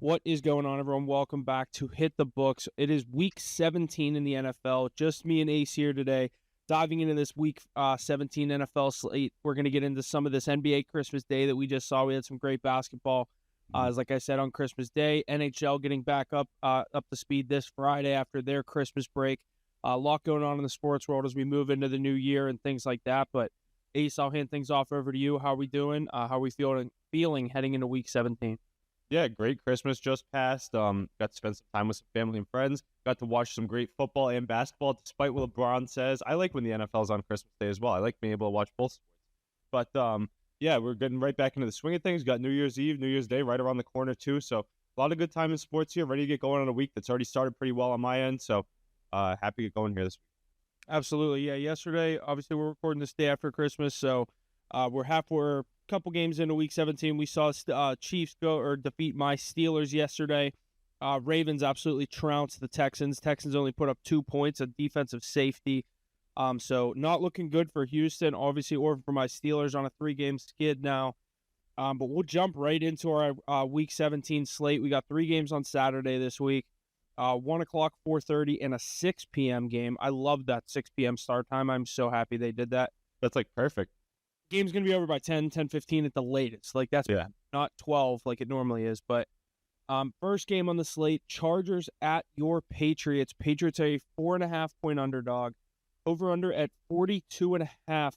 What is going on, everyone? Welcome back to Hit the Books. It is week 17 in the NFL. Just me and Ace here today, diving into this week 17 NFL slate. We're going to get into some of this NBA Christmas Day that we just saw. We had some great basketball, as like I said, on Christmas Day. NHL getting back up to speed this Friday after their Christmas break. A lot going on in the sports world as we move into the new year and things like that. But Ace, I'll hand things off over to you. How are we doing? How are we feeling heading into week 17? Yeah, great Christmas just passed. Got to spend some time with some family and friends. Got to watch some great football and basketball, despite what LeBron says. I like when the NFL's on Christmas Day as well. I like being able to watch both sports. But yeah, we're getting right back into the swing of things. Got New Year's Eve, New Year's Day right around the corner too. So a lot of good time in sports here. Ready to get going on a week that's already started pretty well on my end. So happy to get going here this week. Absolutely. Yeah. Yesterday, obviously, we're recording this day after Christmas. So we're a couple games into week 17. We saw Chiefs defeat my Steelers yesterday. Ravens absolutely trounced the Texans. Texans only put up 2 points, a defensive safety. So not looking good for Houston, obviously, or for my Steelers on a 3-game skid now. But we'll jump right into our week 17 slate. We got 3 games on Saturday this week. 1 o'clock, 4:30, and a 6 p.m. game. I love that 6 p.m. start time. I'm so happy they did that. That's like perfect. Game's going to be over by 10:15 at the latest. Like, that's not 12 like it normally is. But first game on the slate, Chargers at your Patriots. Patriots are a 4.5-point underdog. Over-under at 42.5.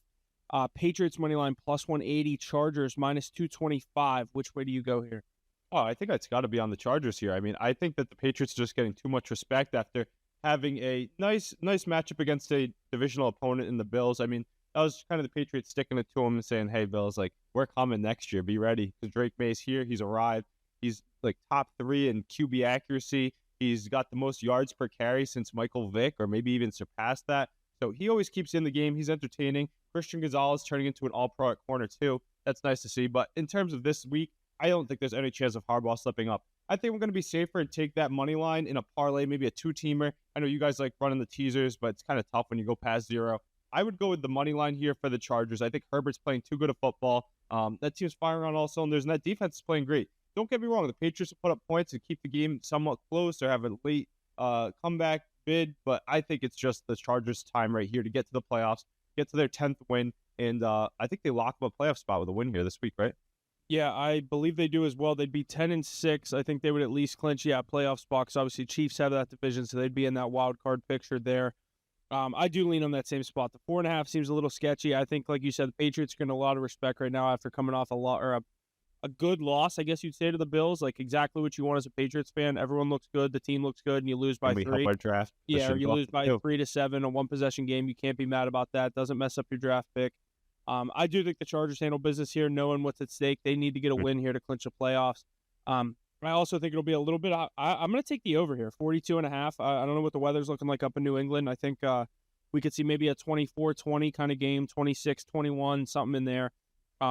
Patriots money line plus 180. Chargers minus 225. Which way do you go here? Oh, I think it's got to be on the Chargers here. I mean, I think that the Patriots are just getting too much respect after having a nice matchup against a divisional opponent in the Bills. I mean, that was kind of the Patriots sticking it to them and saying, hey, Bills, like, we're coming next year. Be ready. Because Drake May's here. He's arrived. He's like top 3 in QB accuracy. He's got the most yards per carry since Michael Vick, or maybe even surpassed that. So he always keeps in the game. He's entertaining. Christian Gonzalez turning into an all-pro at corner too. That's nice to see. But in terms of this week, I don't think there's any chance of Harbaugh slipping up. I think we're going to be safer and take that money line in a parlay, maybe a 2-teamer. I know you guys like running the teasers, but it's kind of tough when you go past 0. I would go with the money line here for the Chargers. I think Herbert's playing too good of football. That team's firing on all cylinders, and that defense is playing great. Don't get me wrong. The Patriots will put up points and keep the game somewhat close or have a late comeback bid, but I think it's just the Chargers' time right here to get to the playoffs, get to their 10th win, and I think they lock up a playoff spot with a win here this week, right? Yeah, I believe they do as well. They'd be 10-6. I think they would at least clinch, playoff spots. Obviously, Chiefs have that division, so they'd be in that wild card picture there. I do lean on that same spot. The 4.5 seems a little sketchy. I think, like you said, the Patriots are getting a lot of respect right now after coming off a good loss, I guess you'd say, to the Bills. Like, exactly what you want as a Patriots fan. Everyone looks good. The team looks good, and you lose by 3. Help our draft. Yeah, or you lose by 3-7, a 1-possession game. You can't be mad about that. Doesn't mess up your draft pick. I do think the Chargers handle business here, knowing what's at stake. They need to get a win here to clinch the playoffs. I also think it'll be a little bit. I'm going to take the over here, 42.5. I don't know what the weather's looking like up in New England. I think we could see maybe a 24-20 kind of game, 26-21, something in there.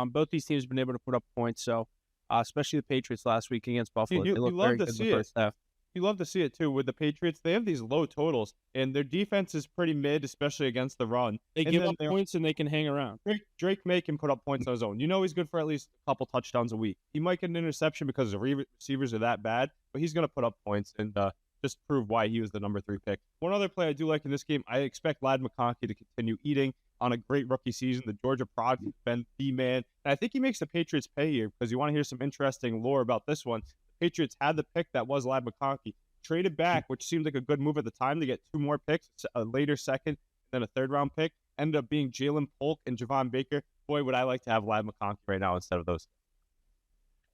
Both these teams have been able to put up points, so especially the Patriots last week against Buffalo. You love to see it. You love to see it too with the Patriots. They have these low totals, and their defense is pretty mid, especially against the run. They give up points, and they can hang around. Drake May can put up points on his own. You know he's good for at least a couple touchdowns a week. He might get an interception because the receivers are that bad, but he's going to put up points and just prove why he was the number 3 pick. One other play I do like in this game, I expect Ladd McConkey to continue eating on a great rookie season. The Georgia product has been the man. And I think he makes the Patriots pay here because you want to hear some interesting lore about this one. The Patriots had the pick that was Ladd McConkey, traded back, which seemed like a good move at the time to get 2 more picks, a later second, then a 3rd-round pick. Ended up being Jalen Polk and Javon Baker. Boy, would I like to have Ladd McConkey right now instead of those.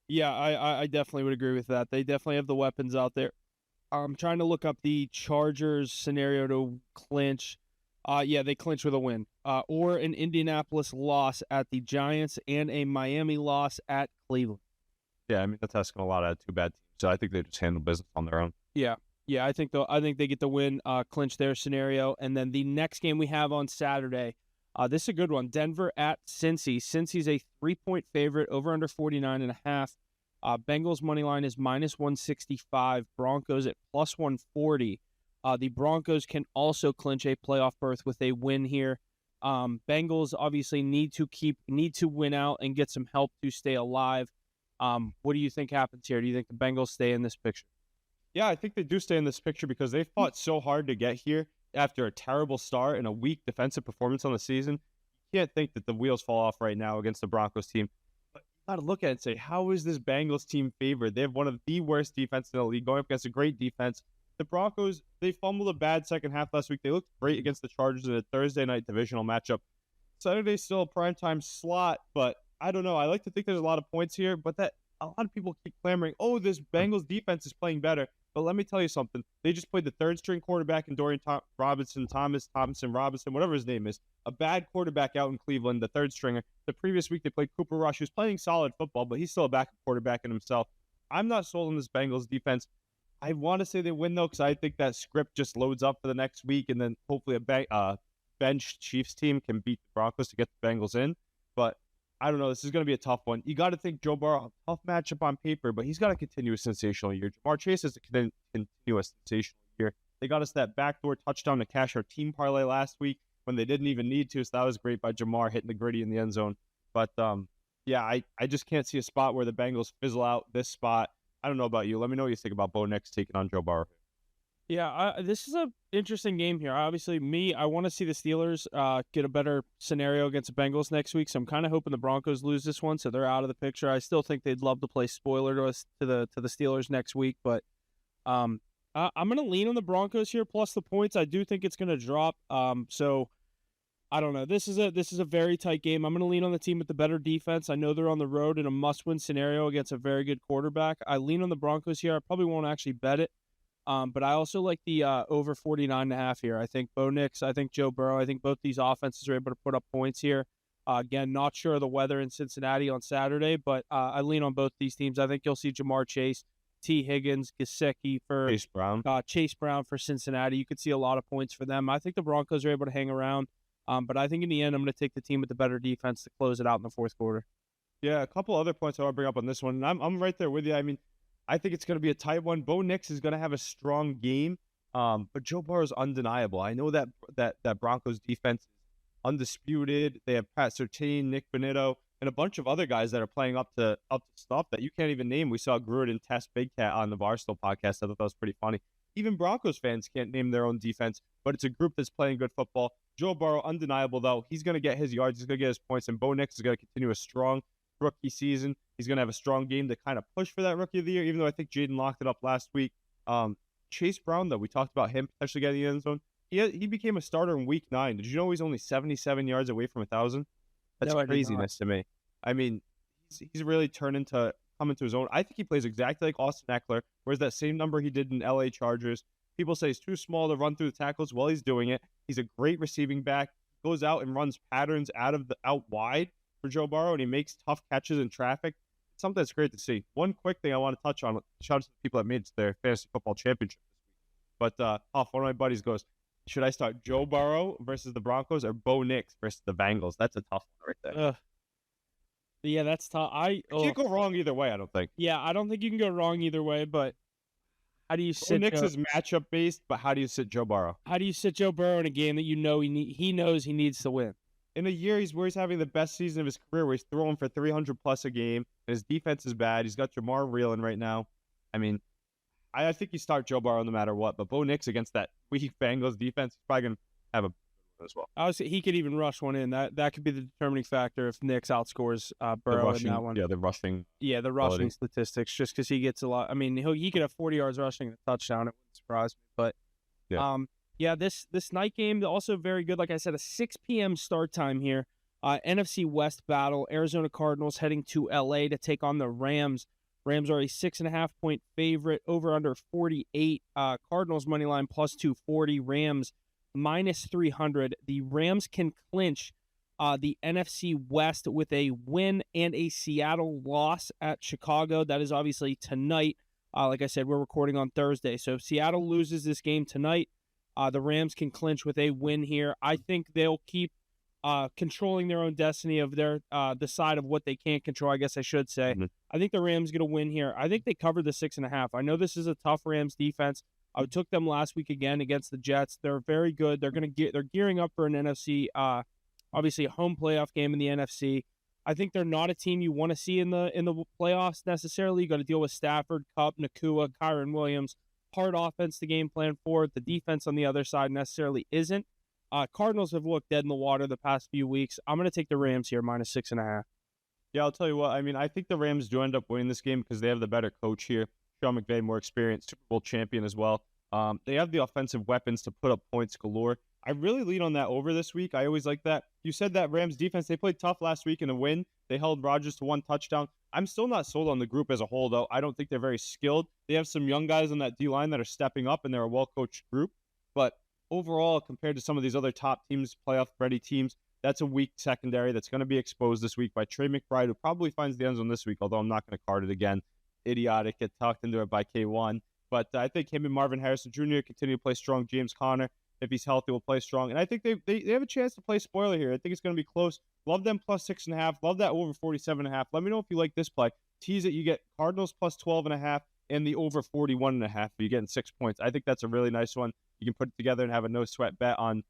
Yeah, I definitely would agree with that. They definitely have the weapons out there. I'm trying to look up the Chargers scenario to clinch. Yeah, they clinch with a win. Or an Indianapolis loss at the Giants and a Miami loss at Cleveland. Yeah, I mean, that's asking a lot out of 2 bad teams. So I think they just handle business on their own. Yeah, I think they get the win, clinch their scenario. And then the next game we have on Saturday, this is a good one. Denver at Cincy. Cincy's a 3-point favorite, over under 49.5. Bengals money line is minus 165. Broncos at plus 140. The Broncos can also clinch a playoff berth with a win here. Bengals obviously need to win out and get some help to stay alive. What do you think happens here? Do you think the Bengals stay in this picture? Yeah, I think they do stay in this picture because they fought so hard to get here after a terrible start and a weak defensive performance on the season. You can't think that the wheels fall off right now against the Broncos team. But you got to look at it and say, how is this Bengals team favored? They have one of the worst defenses in the league going up against a great defense. The Broncos, they fumbled a bad second half last week. They looked great against the Chargers in a Thursday night divisional matchup. Saturday's still a primetime slot, but I don't know. I like to think there's a lot of points here, but that a lot of people keep clamoring, oh, this Bengals defense is playing better. But let me tell you something. They just played the third string quarterback in Dorian Thompson, Robinson, whatever his name is. A bad quarterback out in Cleveland, the third stringer. The previous week they played Cooper Rush, who's playing solid football, but he's still a backup quarterback in himself. I'm not sold on this Bengals defense. I want to say they win, though, because I think that script just loads up for the next week, and then hopefully a bench Chiefs team can beat the Broncos to get the Bengals in. But I don't know. This is going to be a tough one. You got to think Joe Burrow, tough matchup on paper, but he's got a continuous sensational year. Jamar Chase has a continuous sensational year. They got us that backdoor touchdown to cash our team parlay last week when they didn't even need to, so that was great by Jamar hitting the gritty in the end zone. But, yeah, I just can't see a spot where the Bengals fizzle out this spot. I don't know about you. Let me know what you think about Bo Nix taking on Joe Burrow. Yeah, this is an interesting game here. Obviously, I want to see the Steelers get a better scenario against the Bengals next week. So I'm kind of hoping the Broncos lose this one, so they're out of the picture. I still think they'd love to play spoiler to us to the Steelers next week, but I'm going to lean on the Broncos here plus the points. I do think it's going to drop. So I don't know. This is a very tight game. I'm going to lean on the team with the better defense. I know they're on the road in a must-win scenario against a very good quarterback. I lean on the Broncos here. I probably won't actually bet it. But I also like the over 49.5 here. I think Bo Nix, I think Joe Burrow, I think both these offenses are able to put up points here. Again, not sure of the weather in Cincinnati on Saturday, but I lean on both these teams. I think you'll see Jamar Chase, T. Higgins, Gesicki for Chase Brown for Cincinnati. You could see a lot of points for them. I think the Broncos are able to hang around. But I think in the end, I'm going to take the team with the better defense to close it out in the fourth quarter. Yeah, a couple other points I want to bring up on this one. And I'm right there with you. I mean, I think it's going to be a tight one. Bo Nix is going to have a strong game, but Joe Burrow is undeniable. I know that Broncos defense is undisputed. They have Pat Surtain, Nick Bonitto, and a bunch of other guys that are playing up to stuff that you can't even name. We saw Gruden test Big Cat on the Barstool podcast. I thought that was pretty funny. Even Broncos fans can't name their own defense, but it's a group that's playing good football. Joe Burrow, undeniable, though. He's going to get his yards. He's going to get his points, and Bo Nix is going to continue a strong rookie season. He's going to have a strong game to kind of push for that rookie of the year, even though I think Jaden locked it up last week. Chase Brown, though, we talked about him potentially getting the end zone. He became a starter in week 9. Did you know he's only 77 yards away from 1,000? That's craziness to me. I mean, he's really come into his own. I think he plays exactly like Austin Eckler, whereas that same number he did in LA Chargers. People say he's too small to run through the tackles. Well, he's doing it. He's a great receiving back. Goes out and runs patterns out wide for Joe Burrow, and he makes tough catches in traffic. It's something that's great to see. One quick thing I want to touch on, shout out to the people that made it to their fantasy football championship this week. But one of my buddies goes, should I start Joe Burrow versus the Broncos or Bo Nix versus the Bengals? That's a tough one right there. Yeah, that's tough. You can't go wrong either way, I don't think. Yeah, I don't think you can go wrong either way, but how do you sit Bo Nix is matchup based, but how do you sit Joe Burrow? How do you sit Joe Burrow in a game that you know he knows he needs to win? In a year where he's having the best season of his career, where he's throwing for 300 plus a game, and his defense is bad. He's got Jamar reeling right now. I mean, I think you start Joe Burrow no matter what, but Bo Nix against that weak Bengals defense, he's probably going to have a as well. Obviously, he could even rush one in. That could be the determining factor if Nix outscores Burrow in that one. Yeah, the rushing. Yeah, the rushing ability. Statistics, just because he gets a lot. I mean, he could have 40 yards rushing and a touchdown. It wouldn't surprise me. But yeah, this night game also very good. Like I said, a 6 p.m. start time here. NFC West battle. Arizona Cardinals heading to L.A. to take on the Rams. Rams are a 6.5 point favorite. Over under 48. Cardinals money line plus 240. Rams minus 300. The Rams can clinch the NFC West with a win and a Seattle loss at Chicago. That is obviously tonight. Like I said, we're recording on Thursday. So if Seattle loses this game tonight, the Rams can clinch with a win here. I think they'll keep controlling their own destiny of their the side of what they can't control, I guess I should say. Mm-hmm. I think the Rams going to win here. I think they covered the 6.5. I know this is a tough Rams defense. I took them last week again against the Jets. They're very good. They're gearing up for an NFC, obviously a home playoff game in the NFC. I think they're not a team you want to see in the playoffs necessarily. You got to deal with Stafford, Kupp, Nakua, Kyron Williams. Hard offense to game plan for. The defense on the other side necessarily isn't. Cardinals have looked dead in the water the past few weeks. I'm going to take the Rams here, -6.5. Yeah, I'll tell you what. I mean, I think the Rams do end up winning this game because they have the better coach here. Sean McVay, more experienced, Super Bowl champion as well. They have the offensive weapons to put up points galore. I really lean on that over this week. I always like that. You said that Rams defense, they played tough last week in a win. They held Rodgers to 1 touchdown. I'm still not sold on the group as a whole, though. I don't think they're very skilled. They have some young guys on that D-line that are stepping up, and they're a well-coached group. But overall, compared to some of these other top teams, playoff-ready teams, that's a weak secondary that's going to be exposed this week by Trey McBride, who probably finds the end zone this week, although I'm not going to card it again. Idiotic, get tucked into it by K1. But I think him and Marvin Harrison Jr. continue to play strong. James Conner, if he's healthy, will play strong. And I think they have a chance to play spoiler here. I think it's going to be close. Love them +6.5. Love that over 47.5. Let me know if you like this play. Tease it. You get Cardinals +12.5 and the over 41.5. You're getting 6 points. I think that's a really nice one. You can put it together and have a no sweat bet on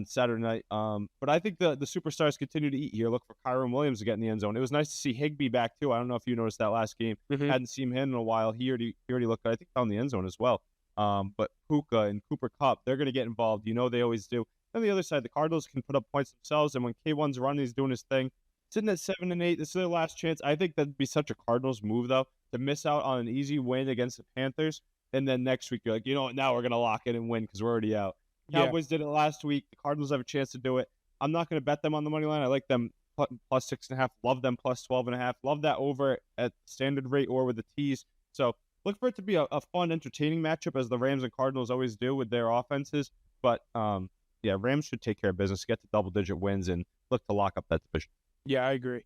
Saturday night. But I think the superstars continue to eat here. Look for Kyron Williams to get in the end zone. It was nice to see Higbee back too. I don't know if you noticed that last game. Hadn't seen him in a while. He already looked good. I think found the end zone as well. But Puka and Cooper Kupp, they're going to get involved. You know they always do. On the other side, the Cardinals can put up points themselves. And when K1's running, he's doing his thing. Sitting at 7-8, this is their last chance. I think that'd be such a Cardinals move, though, to miss out on an easy win against the Panthers. And then next week, you're like, you know what, now we're going to lock it and win because we're already out. Cowboys did it last week. The Cardinals have a chance to do it. I'm not going to bet them on the money line. I like them +6.5. Love them +12.5. Love that over at standard rate or with the tease. So look for it to be a fun, entertaining matchup as the Rams and Cardinals always do with their offenses. But yeah, Rams should take care of business, get to double-digit wins, and look to lock up that division. Yeah, I agree.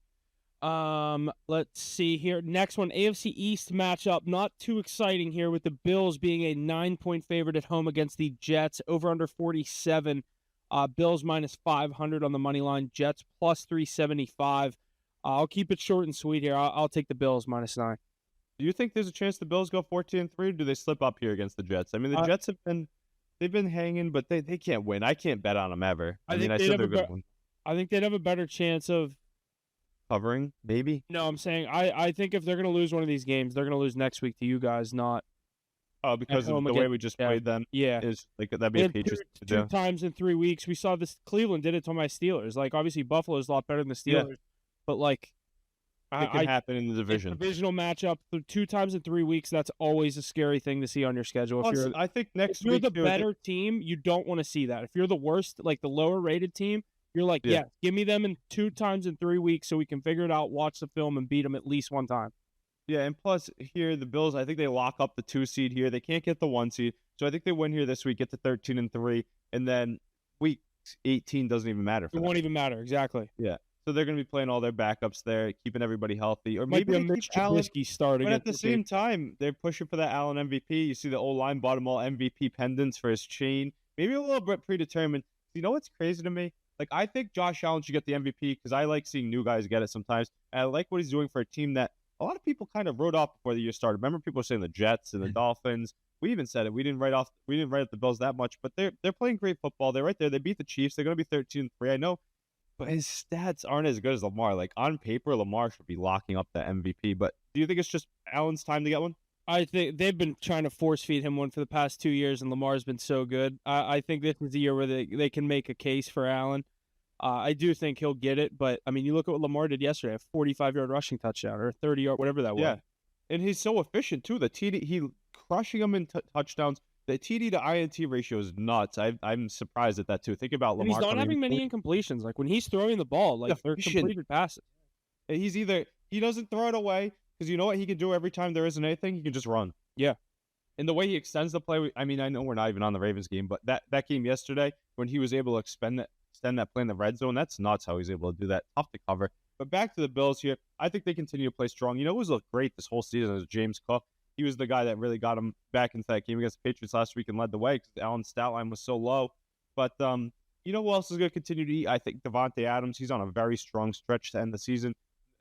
Let's see here. Next one, AFC East matchup. Not too exciting here with the Bills being a 9-point favorite at home against the Jets. Over under 47. Bills -500 on the money line. Jets +375. I'll keep it short and sweet here. I'll take the Bills -9. Do you think there's a chance the Bills go 14-3, or do they slip up here against the Jets? I mean, the Jets they've been hanging, but they can't win. I can't bet on them ever. I said they're going to win. I think they'd have a better chance of covering, maybe. No, I'm saying I think if they're going to lose one of these games, they're going to lose next week to you guys, not. Oh, because of the way we just played them. Yeah, is like that'd be a Patriots to do. 2 times in 3 weeks. We saw this. Cleveland did it to my Steelers. Like obviously Buffalo's a lot better than the Steelers, but like it can happen in the division. Divisional matchup 2 times in 3 weeks. That's always a scary thing to see on your schedule. Plus, I think if you're the better team, you don't want to see that. If you're the worst, like the lower rated team, you're like, yeah, give me them in 2 times in 3 weeks so we can figure it out, watch the film, and beat them at least one time. Yeah, and plus here, the Bills, I think they lock up the 2 seed here. They can't get the 1 seed. So I think they win here this week, get to 13-3, and then week 18 doesn't even matter for them. It won't even matter, exactly. Yeah. So they're going to be playing all their backups there, keeping everybody healthy. Or maybe they Mitch Trubisky starting. But at the same time, they're pushing for that Allen MVP. You see the O-line bought him all MVP pendants for his chain. Maybe a little bit predetermined. You know what's crazy to me? Like, I think Josh Allen should get the MVP because I like seeing new guys get it sometimes. And I like what he's doing for a team that a lot of people kind of wrote off before the year started. Remember, people were saying the Jets and the Dolphins. We even said it. We didn't write off the Bills that much, but they're playing great football. They're right there. They beat the Chiefs. They're going to be 13-3. I know, but his stats aren't as good as Lamar. Like on paper, Lamar should be locking up the MVP. But do you think it's just Allen's time to get one? I think they've been trying to force feed him one for the past 2 years, and Lamar's been so good. I think this is the year where they can make a case for Allen. I do think he'll get it, but I mean, you look at what Lamar did yesterday, a 45-yard rushing touchdown or a 30-yard, whatever that was. Yeah, and he's so efficient too. The TD, he crushing them in touchdowns. The TD to INT ratio is nuts. I'm surprised at that too. Think about Lamar. And he's not having many incompletions. Like when he's throwing the ball, like they're completed passes. He's either he doesn't throw it away because you know what he can do every time there isn't anything. He can just run. Yeah. And the way he extends the play, I mean, I know we're not even on the Ravens game, but that game yesterday when he was able to extend that play in the red zone, that's nuts how he's able to do that. Tough to cover. But back to the Bills here, I think they continue to play strong. You know who's looked great this whole season is James Cook. He was the guy that really got him back into that game against the Patriots last week and led the way because Allen's stat line was so low. But you know who else is going to continue to eat? I think Devontae Adams. He's on a very strong stretch to end the season.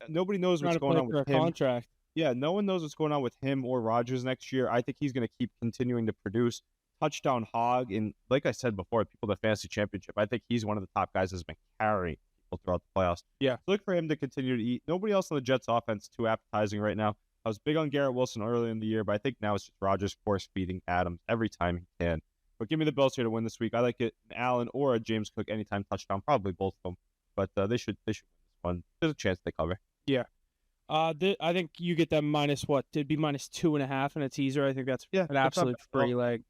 Nobody knows what's going on with him. Contract. Yeah, no one knows what's going on with him or Rodgers next year. I think he's going to keep continuing to produce. Touchdown hog, and like I said before, people in the fantasy championship, I think he's one of the top guys that's been carrying successful throughout the playoffs. Yeah. So look for him to continue to eat. Nobody else on the Jets offense too appetizing right now. I was big on Garrett Wilson early in the year, but I think now it's just Rodgers force feeding Adams every time he can. But give me the Bills here to win this week. I like it an Allen or a James Cook anytime touchdown, probably both of them. But they should win this one. There's a chance they cover. Yeah. I think you get them minus what? It'd be minus 2.5 in a teaser. I think that's an absolute free leg.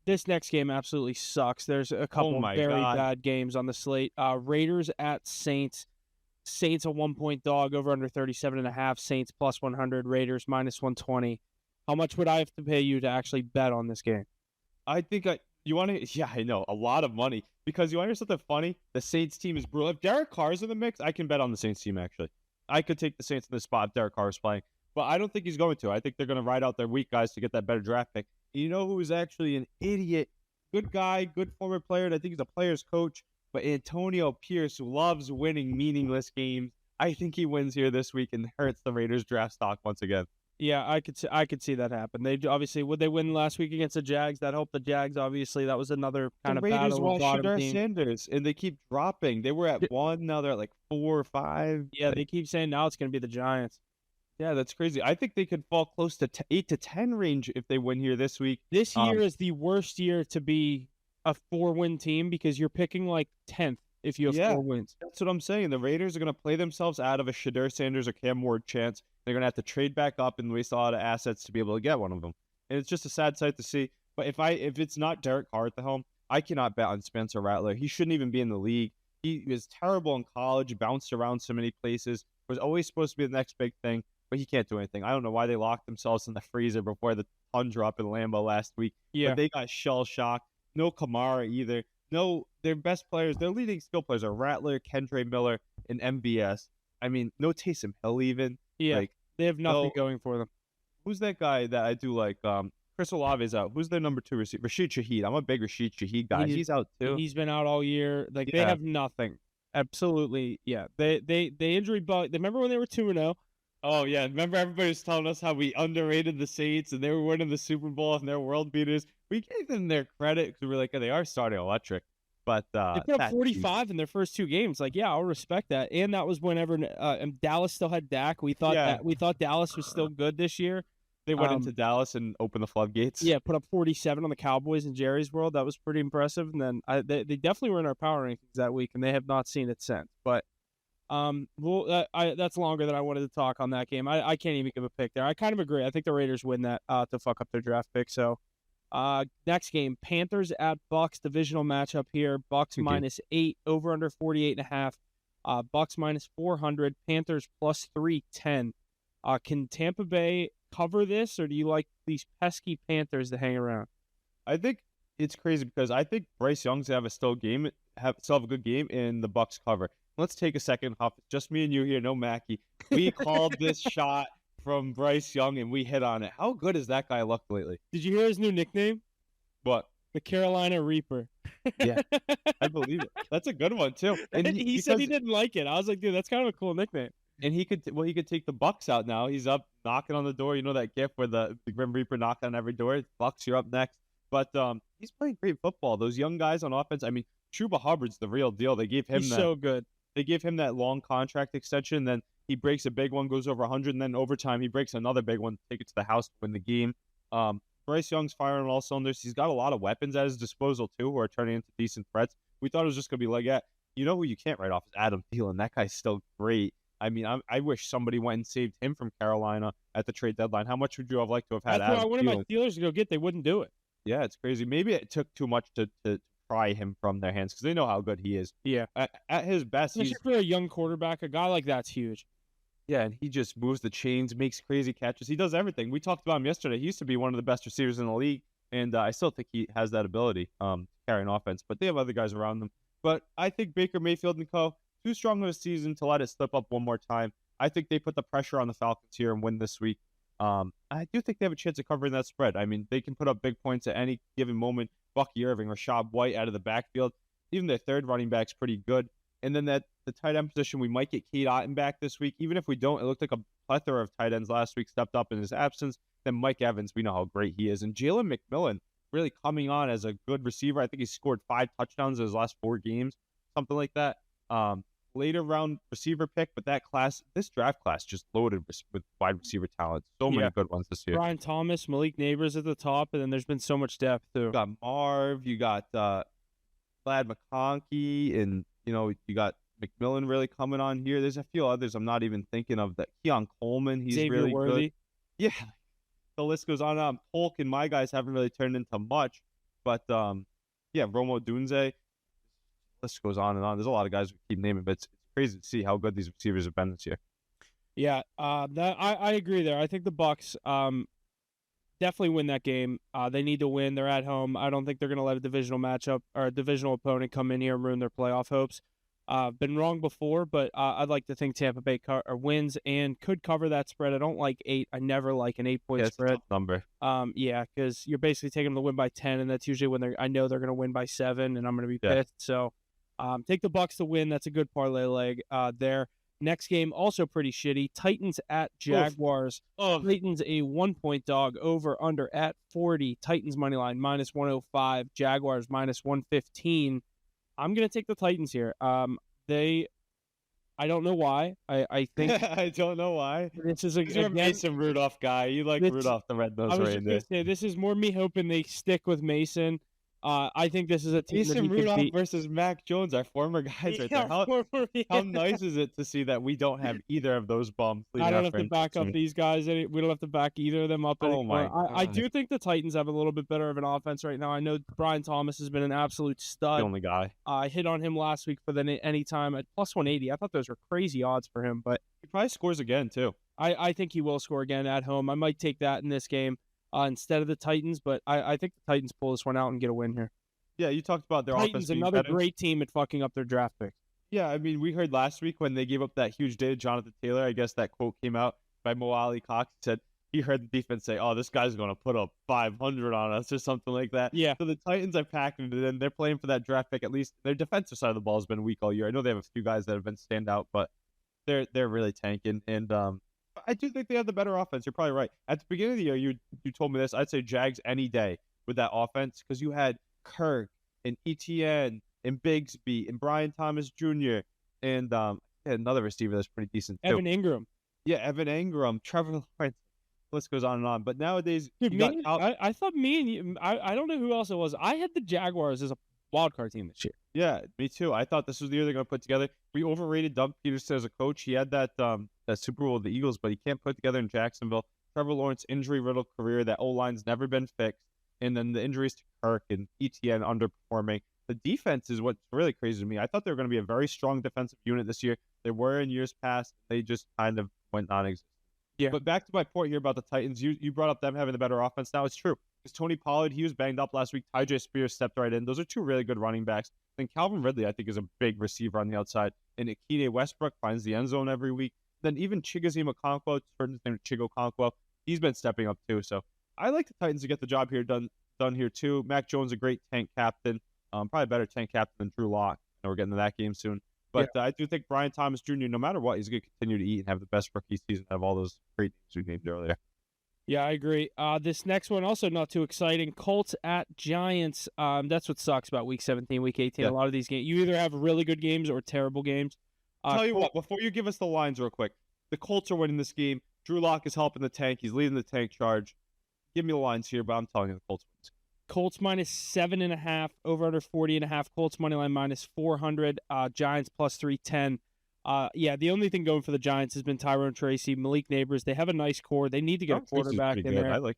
This next game absolutely sucks. There's a couple of very bad games on the slate. Raiders at Saints. Saints a 1-point dog over under 37.5. Saints plus 100. Raiders minus 120. How much would I have to pay you to actually bet on this game? I think you want to, yeah, I know, a lot of money. Because you want to hear something funny? The Saints team is brutal. If Derek Carr's in the mix, I can bet on the Saints team, actually. I could take the Saints in this spot if Derek Carr is playing. But I don't think he's going to. I think they're going to ride out their weak guys to get that better draft pick. You know who is actually an idiot? Good guy, good former player, and I think he's a player's coach. But Antonio Pierce, who loves winning meaningless games. I think he wins here this week and hurts the Raiders draft stock once again. Yeah, I could see that happen. They obviously would they win last week against the Jags? That helped the Jags. Obviously, that was another kind of battle with bottom team. Sanders, and they keep dropping. They were at 1, now they're at like 4 or 5. Yeah, they keep saying now it's going to be the Giants. Yeah, that's crazy. I think they could fall close to 8 to 10 range if they win here this week. This year is the worst year to be a 4-win team because you're picking like 10th if you have 4 wins. That's what I'm saying. The Raiders are going to play themselves out of a Shadur Sanders or Cam Ward chance. They're going to have to trade back up and waste a lot of assets to be able to get one of them. And it's just a sad sight to see. But if it's not Derek Carr at the helm, I cannot bet on Spencer Rattler. He shouldn't even be in the league. He was terrible in college, bounced around so many places, was always supposed to be the next big thing, but he can't do anything. I don't know why they locked themselves in the freezer before the tundra up in Lambeau last week. Yeah. But they got shell-shocked. No Kamara either. No, their best players, their leading skill players are Rattler, Kendre Miller, and MVS. I mean, no Taysom Hill even. Yeah, they have nothing going for them. Who's that guy that I do like? Chris Olave's out. Who's their number 2 receiver? Rashid Shaheed. I'm a big Rashid Shaheed guy. He's out too. He's been out all year. Like they have nothing. Absolutely, yeah. They injury bug. Remember when they were 2-0? Oh yeah. Remember everybody was telling us how we underrated the Saints and they were winning the Super Bowl and they're world beaters. We gave them their credit because we're like, oh, they are starting electric. But they put up 45 in their first 2 games. Like, yeah, I'll respect that. And that was whenever Dallas still had Dak. We thought Dallas was still good this year. They went into Dallas and opened the floodgates. Yeah, put up 47 on the Cowboys in Jerry's world. That was pretty impressive. And then they definitely were in our power rankings that week, and they have not seen it since. But that's longer than I wanted to talk on that game. I can't even give a pick there. I kind of agree. I think the Raiders win that to fuck up their draft pick. So next game, Panthers at Bucks, divisional matchup here. Bucks minus 8, over under 48.5. Bucks minus 400, Panthers plus 310. Can Tampa Bay cover this, or do you like these pesky Panthers to hang around? I think it's crazy because I think Bryce Young's still have a good game, and the Bucks cover. Let's take a second, Huff. Just me and you here, no Mackie. We called this shot from Bryce Young, and we hit on it. How good has that guy looked lately? Did you hear his new nickname? What? The Carolina Reaper. Yeah, I believe it. That's a good one too. And he said he didn't like it. I was like, dude, that's kind of a cool nickname. And he could take the Bucks out now. He's up knocking on the door. You know that gif where the Grim Reaper knocked on every door? Bucks, you're up next. But he's playing great football. Those young guys on offense. I mean, Chuba Hubbard's the real deal. They gave him so good. They gave him that long contract extension. Then he breaks a big one, goes over 100, and then overtime he breaks another big one, take it to the house to win the game. Bryce Young's firing on all cylinders. He's got a lot of weapons at his disposal too, who are turning into decent threats. We thought it was just gonna be Leggett. You know who you can't write off is Adam Thielen. That guy's still great. I mean, I wish somebody went and saved him from Carolina at the trade deadline. How much would you have liked to have had? That's what I wanted my Steelers to go get. They wouldn't do it. Yeah, it's crazy. Maybe it took too much to pry him from their hands because they know how good he is. Yeah, at his best, especially for a young quarterback, a guy like that's huge. Yeah, and he just moves the chains, makes crazy catches. He does everything. We talked about him yesterday. He used to be one of the best receivers in the league, and I still think he has that ability to carry an offense. But they have other guys around them. But I think Baker Mayfield and co. too strong of a season to let it slip up one more time. I think they put the pressure on the Falcons here and win this week. I do think they have a chance of covering that spread. I mean, they can put up big points at any given moment. Bucky Irving, Rashad White out of the backfield. Even their third running back's pretty good. And then the tight end position, we might get Cade Otton back this week. Even if we don't, it looked like a plethora of tight ends last week stepped up in his absence. Then Mike Evans, we know how great he is. And Jalen McMillan really coming on as a good receiver. I think he scored 5 touchdowns in his last 4 games, something like that. later round receiver pick, but this draft class just loaded with wide receiver talent. So many good ones this year. Brian Thomas, Malik Neighbors at the top, and then there's been so much depth too. You got Marv, you got Glad McConkey, and you got McMillan really coming on here. There's a few others I'm not even thinking of. That Keon Coleman, he's Xavier really Worthy. good. Yeah, the list goes on and on. Polk and my guys haven't really turned into much, but Romo Dunze. The list goes on and on. There's a lot of guys we keep naming, but it's crazy to see how good these receivers have been this year. Yeah, I agree there. I think the Bucs definitely win that game. They need to win. They're at home. I don't think they're going to let a divisional matchup or a divisional opponent come in here and ruin their playoff hopes. Been wrong before, but I'd like to think Tampa Bay wins and could cover that spread. I don't like 8. I never like an 8-point spread. It's a tough number. Because you're basically taking them to win by 10, and that's usually when I know they're going to win by 7, and I'm going to be pissed. So take the Bucs to win. That's a good parlay leg there. Next game, also pretty shitty. Titans at Jaguars. Titans a 1-point dog, over under at 40. Titans money line minus 105. Jaguars minus 115. I'm going to take the Titans here. I don't know why. I think I don't know why. This is You're a Mason Rudolph guy. You like Rudolph the red-nosed reindeer. This is more me hoping they stick with Mason. I think this is a team Mason Rudolph versus Mac Jones, our former guys right there. How nice is it to see that we don't have either of those bums? I don't have to back up these guys. We don't have to back either of them up anymore. I do think the Titans have a little bit better of an offense right now. I know Brian Thomas has been an absolute stud. The only guy. I hit on him last week for the anytime at plus 180. I thought those were crazy odds for him, but he probably scores again too. I think he will score again at home. I might take that in this game instead of the Titans, but I think the Titans pull this one out and get a win here. Yeah, you talked about their Titans, offense. Another great team at fucking up their draft picks. Yeah, I mean, we heard last week when they gave up that huge day to Jonathan Taylor. I guess that quote came out by Mo Ali Cox. He said he heard the defense say, "Oh, this guy's going to put up 500 on us" or something like that. Yeah. So the Titans are packing it in. They're playing for that draft pick. At least their defensive side of the ball has been weak all year. I know they have a few guys that have been standout, but they're really tanking. And I do think they have the better offense. You're probably right. At the beginning of the year, you told me this. I'd say Jags any day with that offense because you had Kirk and ETN and Bigsby and Brian Thomas Jr. and another receiver that's pretty decent too. Evan Ingram. Yeah, Evan Ingram, Trevor Lawrence. The list goes on and on. But nowadays, dude, I thought me and you, I don't know who else it was. I had the Jaguars as a wildcard team this year. Yeah, me too. I thought this was the year they're going to put together. We overrated Doug Peterson as a coach. He had that Super Bowl with the Eagles, but he can't put together in Jacksonville. Trevor Lawrence, injury-riddled career. That O-line's never been fixed. And then the injuries to Kirk and ETN underperforming. The defense is what's really crazy to me. I thought they were going to be a very strong defensive unit this year. They were in years past. They just kind of went non-existent. Yeah. But back to my point here about the Titans. You brought up them having the better offense. Now it's true. Because Tony Pollard, he was banged up last week. Tyjae Spears stepped right in. Those are two really good running backs. Then Calvin Ridley, I think, is a big receiver on the outside. And Akide Westbrook finds the end zone every week. Then even Chigoziem Okonkwo, his name is Chigo Okonkwo, he's been stepping up too. So I like the Titans to get the job here done here too. Mac Jones, a great tank captain. Probably a better tank captain than Drew Lock. We're getting to that game soon. But I do think Brian Thomas Jr., no matter what, he's going to continue to eat and have the best rookie season out of all those great names we named earlier. Yeah, I agree. This next one, also not too exciting. Colts at Giants. That's what sucks about Week 17, Week 18. Yeah. A lot of these games, you either have really good games or terrible games. Tell you what, before you give us the lines real quick, the Colts are winning this game. Drew Lock is helping the tank. He's leading the tank charge. Give me the lines here, but I'm telling you the Colts wins. Colts minus 7.5, over under 40.5. Colts money line minus 400. Giants plus 310. The only thing going for the Giants has been Tyrone Tracy, Malik Neighbors. They have a nice core. They need to get a quarterback in there. I like.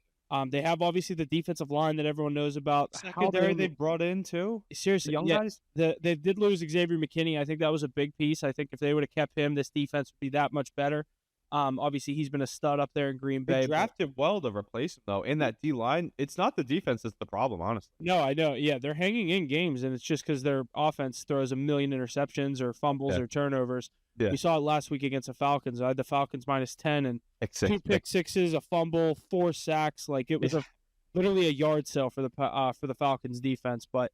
They have obviously the defensive line that everyone knows about. Secondary they brought in too. Seriously, young guys. They did lose Xavier McKinney. I think that was a big piece. I think if they would have kept him, this defense would be that much better. Obviously, he's been a stud up there in Green Bay. They drafted well to replace him, though. In that D-line, it's not the defense that's the problem, honestly. No, I know. Yeah, they're hanging in games, and it's just because their offense throws a million interceptions or fumbles or turnovers. Yeah. We saw it last week against the Falcons. I had the Falcons minus 10 and 2 pick sixes, a fumble, 4 sacks. Like, it was literally a yard sale for the Falcons defense. But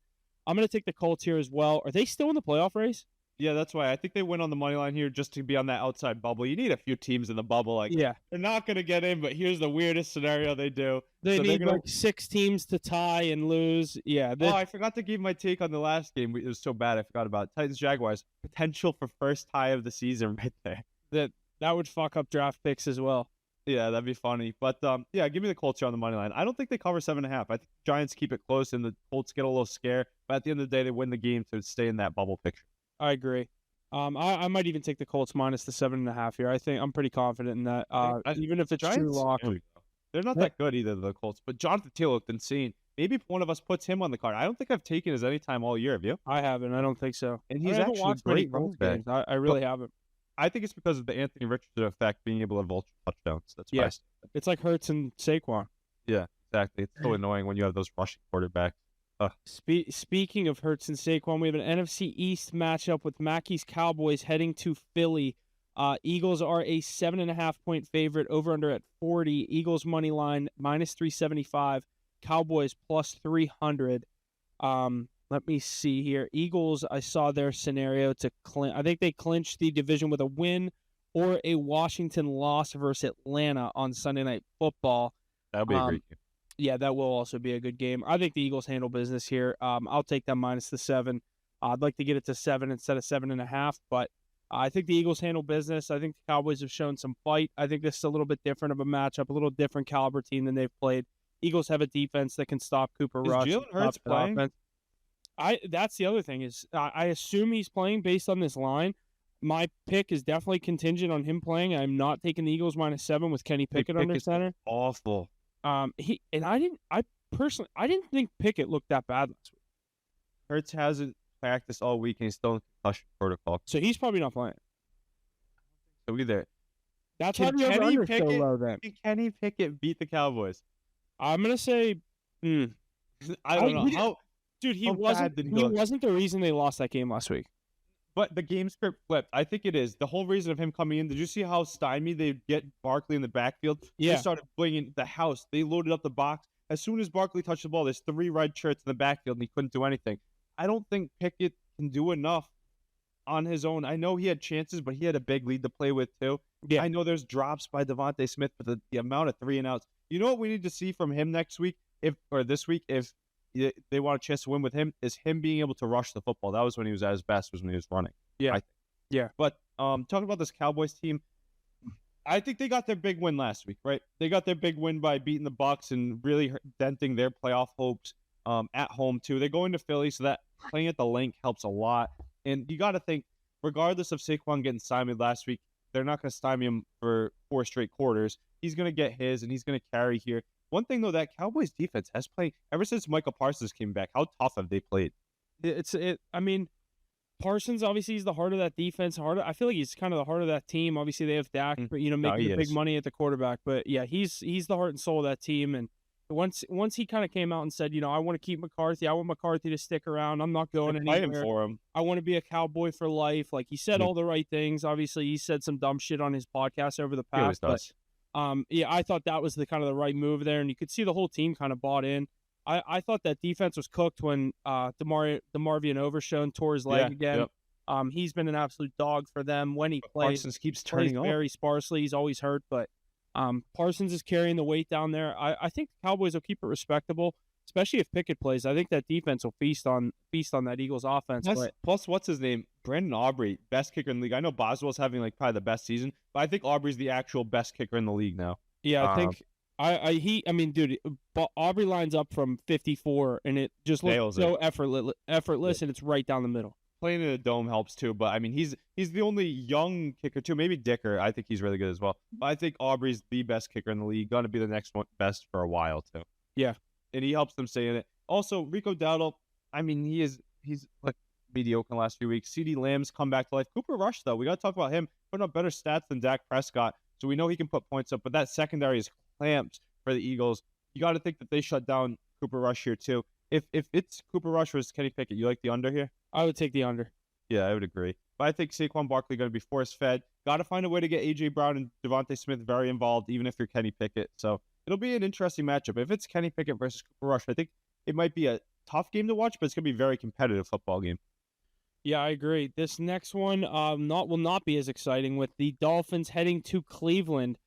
I'm going to take the Colts here as well. Are they still in the playoff race? Yeah, that's why I think they win on the money line here just to be on that outside bubble. You need a few teams in the bubble. Like Yeah. they're not going to get in, but here's the weirdest scenario they do. They So they're need gonna. like 6 teams to tie and lose. Yeah, Oh, I forgot to give my take on the last game. It was so bad. I forgot about it. Titans Jaguars potential for first tie of the season right there. that would fuck up draft picks as well. Yeah, that'd be funny. But yeah, give me the Colts here on the money line. I don't think they cover 7.5. I think the Giants keep it close and the Colts get a little scared. But at the end of the day, they win the game to stay in that bubble picture. I agree. I might even take the Colts minus the 7.5 here. I think I'm pretty confident in that. Even if it's true Giants, lock. they're not that good either, the Colts. But Jonathan Taylor looked insane. Maybe if one of us puts him on the card. I don't think I've taken his anytime all year. Have you? I haven't. I don't think so. And he's I haven't actually watched a many great running Colts back. games. I really haven't. I think it's because of the Anthony Richardson effect, being able to vulture touchdowns. That's why. Yeah. It's like Hurts and Saquon. Yeah, exactly. It's so annoying when you have those rushing quarterbacks. Speaking of Hurts and Saquon, we have an NFC East matchup with Mackey's Cowboys heading to Philly. Eagles are a 7.5-point favorite, over under at 40. Eagles money line minus 375. Cowboys plus 300. Let me see here. Eagles, I saw their scenario to I think they clinched the division with a win or a Washington loss versus Atlanta on Sunday Night Football. That'll be a great game. Yeah, that will also be a good game. I think the Eagles handle business here. I'll take them minus the 7. I'd like to get it to 7 instead of 7.5, but I think the Eagles handle business. I think the Cowboys have shown some fight. I think this is a little bit different of a matchup, a little different caliber team than they've played. Eagles have a defense that can stop Cooper Rush. Is Jalen Hurts playing? Offense. That's the other thing is I assume he's playing based on this line. My pick is definitely contingent on him playing. I'm not taking the Eagles minus 7 with Kenny Pickett under center. Awful. I didn't think Pickett looked that bad last week. Hurts hasn't practiced all week and he's still in concussion protocol. So he's probably not playing. So either. That's how the over so low then. Can Kenny Pickett beat the Cowboys? I'm gonna say, I don't know how. Dude, he wasn't the reason they lost that game last week. But the game script flipped. I think it is. The whole reason of him coming in, did you see how stymied they get Barkley in the backfield? Yeah. They started bringing the house. They loaded up the box. As soon as Barkley touched the ball, there's 3 red shirts in the backfield, and he couldn't do anything. I don't think Pickett can do enough on his own. I know he had chances, but he had a big lead to play with, too. Yeah. I know there's drops by Devontae Smith, but the amount of 3-and-outs. You know what we need to see from him next week, this week, if they want a chance to win with him, is him being able to rush the football. That was when he was at his best, was when he was running. Yeah. Yeah. But talking about this Cowboys team, I think they got their big win last week, right? They got their big win by beating the Bucs and really denting their playoff hopes at home, too. They go into Philly, so that playing at the Link helps a lot. And you got to think, regardless of Saquon getting stymied last week, they're not going to stymie him for 4 straight quarters. He's going to get his, and he's going to carry here. One thing, though, that Cowboys defense has played ever since Michael Parsons came back. How tough have they played? I mean, Parsons obviously is the heart of that defense. I feel like he's kind of the heart of that team. Obviously, they have Dak, but making the big money at the quarterback. But yeah, he's the heart and soul of that team. And once he kind of came out and said, I want to keep McCarthy. I want McCarthy to stick around. I'm not going anywhere. Fighting for him. I want to be a Cowboy for life. Like, he said all the right things. Obviously, he said some dumb shit on his podcast over the past. Yeah, I thought that was the kind of the right move there, and you could see the whole team kind of bought in. I thought that defense was cooked when DeMarvion Overshown tore his leg again. Yep. He's been an absolute dog for them when he plays. Parsons keeps turning very sparsely. He's always hurt, but Parsons is carrying the weight down there. I think the Cowboys will keep it respectable, especially if Pickett plays. I think that defense will feast on that Eagles offense. Plus, what's his name? Brandon Aubrey, best kicker in the league. I know Boswell's having probably the best season, but I think Aubrey's the actual best kicker in the league now. Yeah, I think. Dude, Aubrey lines up from 54, and it just looks so effortless, and it's right down the middle. Playing in a dome helps too, but he's the only young kicker too. Maybe Dicker, I think he's really good as well. But I think Aubrey's the best kicker in the league, going to be the next one best for a while too. Yeah, and he helps them stay in it. Also, Rico Dowdle, he's like mediocre in the last few weeks. CeeDee Lamb's come back to life. Cooper Rush, though, we got to talk about him putting up better stats than Dak Prescott, so we know he can put points up. But that secondary is clamped for the Eagles. You got to think that they shut down Cooper Rush here too. If it's Cooper Rush versus Kenny Pickett, you like the under here? I would take the under. Yeah, I would agree. But I think Saquon Barkley going to be force-fed. Got to find a way to get A.J. Brown and Devontae Smith very involved, even if you're Kenny Pickett. So it'll be an interesting matchup. If it's Kenny Pickett versus Cooper Rush, I think it might be a tough game to watch, but it's going to be a very competitive football game. Yeah, I agree. This next one not will not be as exciting with the Dolphins heading to Cleveland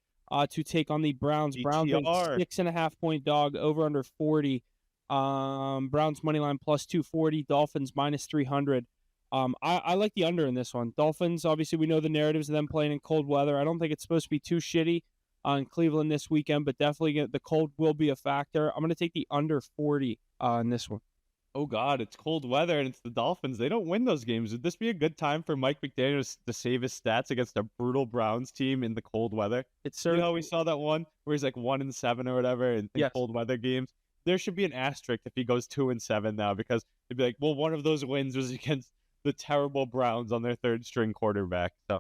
to take on the Browns. Browns are DTR. 6.5 point dog over under 40. Browns money line plus 240, Dolphins minus 300. I like the under in this one. Dolphins, obviously we know the narratives of them playing in cold weather. I don't think it's supposed to be too shitty in Cleveland this weekend, but definitely the cold will be a factor. I'm going to take the under 40 in this one. Oh God, it's cold weather and it's the Dolphins. They don't win those games. Would this be a good time for Mike McDaniel to save his stats against a brutal Browns team in the cold weather? It's You know certainly how we saw that one where he's like 1-7 or whatever in yes. cold weather games? There should be an asterisk if he goes 2-7 now, because they'd be like, well, one of those wins was against the terrible Browns on their third string quarterback. So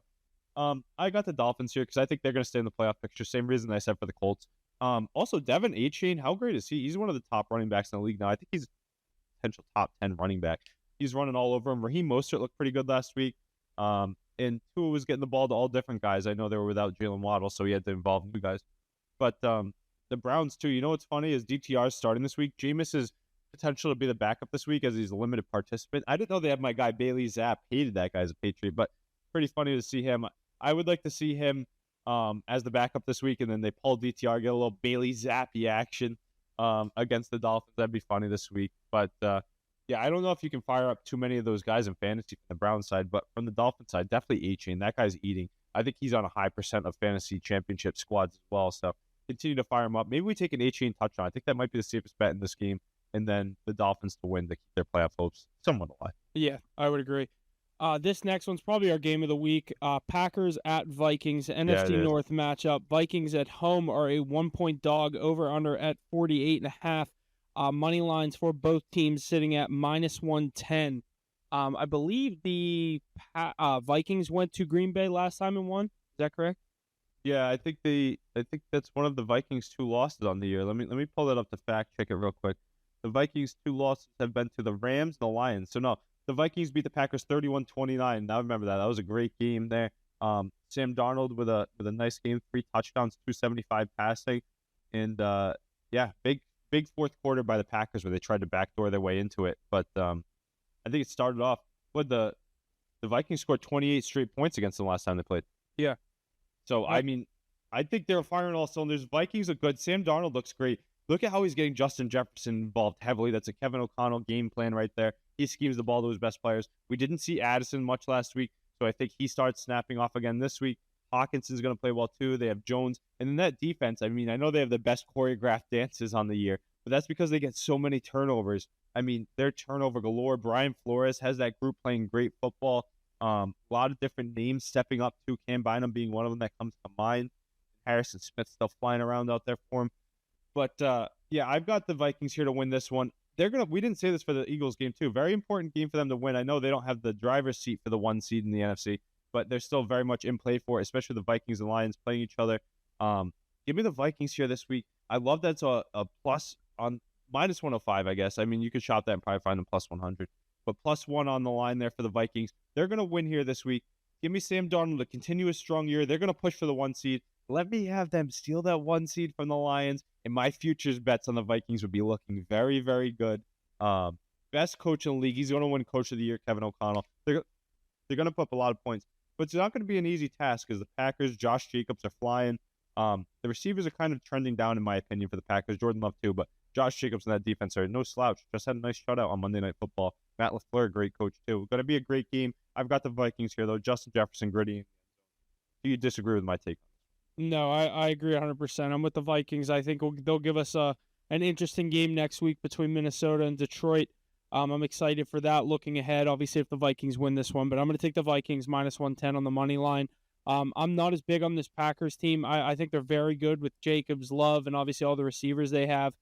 I got the Dolphins here because I think they're gonna stay in the playoff picture. Same reason I said for the Colts. Also Devin Achane, how great is he? He's one of the top running backs in the league now. I think he's potential top 10 running back. He's running all over him. Raheem Mostert looked pretty good last week. And Tua was getting the ball to all different guys. I know they were without Jalen Waddle, so he had to involve new guys. But the Browns, too, you know what's funny is DTR is starting this week. Jameis is potential to be the backup this week as he's a limited participant. I didn't know they had my guy Bailey Zapp. Hated that guy as a Patriot, but pretty funny to see him. I would like to see him as the backup this week, and then they pull DTR, get a little Bailey Zappy action against the Dolphins. That'd be funny this week. But yeah, I don't know if you can fire up too many of those guys in fantasy from the Browns side, but from the Dolphins side, definitely A-Chain. That guy's eating. I think he's on a high percent of fantasy championship squads as well. So continue to fire him up. Maybe we take an A-Chain touchdown. I think that might be the safest bet in this game. And then the Dolphins to win to keep their playoff hopes somewhat alive. Yeah, I would agree. This next one's probably our game of the week. Packers at Vikings, Yeah, it NFC is. North matchup. Vikings at home are a 1 point dog over under at 48.5. Money lines for both teams sitting at minus 110. I believe the Vikings went to Green Bay last time and won. Is that correct? Yeah, I think that's one of the Vikings' two losses on the year. Let me pull that up to fact check it real quick. The Vikings' two losses have been to the Rams and the Lions. So no, the Vikings beat the Packers 31-29. Now remember that. That was a great game there. Sam Darnold with a nice game, 3 touchdowns, 275 passing. And yeah, big fourth quarter by the Packers where they tried to backdoor their way into it. But I think it started off with the Vikings scored 28 straight points against them last time they played. Yeah. So, I- I mean, I think they're firing all cylinders. Vikings look good. Sam Darnold looks great. Look at how he's getting Justin Jefferson involved heavily. That's a Kevin O'Connell game plan right there. He schemes the ball to his best players. We didn't see Addison much last week, so I think he starts snapping off again this week. Hawkinson's going to play well too. They have Jones. And in that defense, I mean, I know they have the best choreographed dances on the year, but that's because they get so many turnovers. I mean, they're turnover galore. Brian Flores has that group playing great football. A lot of different names stepping up too. Cam Bynum being one of them that comes to mind. Harrison Smith still flying around out there for him. But yeah, I've got the Vikings here to win this one. We didn't say this for the Eagles game too. Very important game for them to win. I know they don't have the driver's seat for the 1 seed in the NFC, but they're still very much in play for it, especially the Vikings and Lions playing each other. Give me the Vikings here this week. I love that's a plus on minus 105, I guess. I mean, you could shop that and probably find them plus 100. But +1 on the line there for the Vikings. They're going to win here this week. Give me Sam Darnold, a continuous strong year. They're going to push for the 1 seed. Let me have them steal that 1 seed from the Lions, and my futures bets on the Vikings would be looking very, very good. Best coach in the league. He's going to win Coach of the Year, Kevin O'Connell. They're going to put up a lot of points, but it's not going to be an easy task because the Packers, Josh Jacobs are flying. The receivers are kind of trending down, in my opinion, for the Packers. Jordan Love too, but Josh Jacobs and that defense are no slouch. Just had a nice shutout on Monday Night Football. Matt LaFleur, great coach too. Going to be a great game. I've got the Vikings here though. Justin Jefferson, gritty. Do you disagree with my take? No, I agree 100%. I'm with the Vikings. I think they'll give us an interesting game next week between Minnesota and Detroit. I'm excited for that. Looking ahead, obviously, if the Vikings win this one, but I'm going to take the Vikings minus 110 on the money line. I'm not as big on this Packers team. I think they're very good with Jacobs, Love, and obviously all the receivers they have.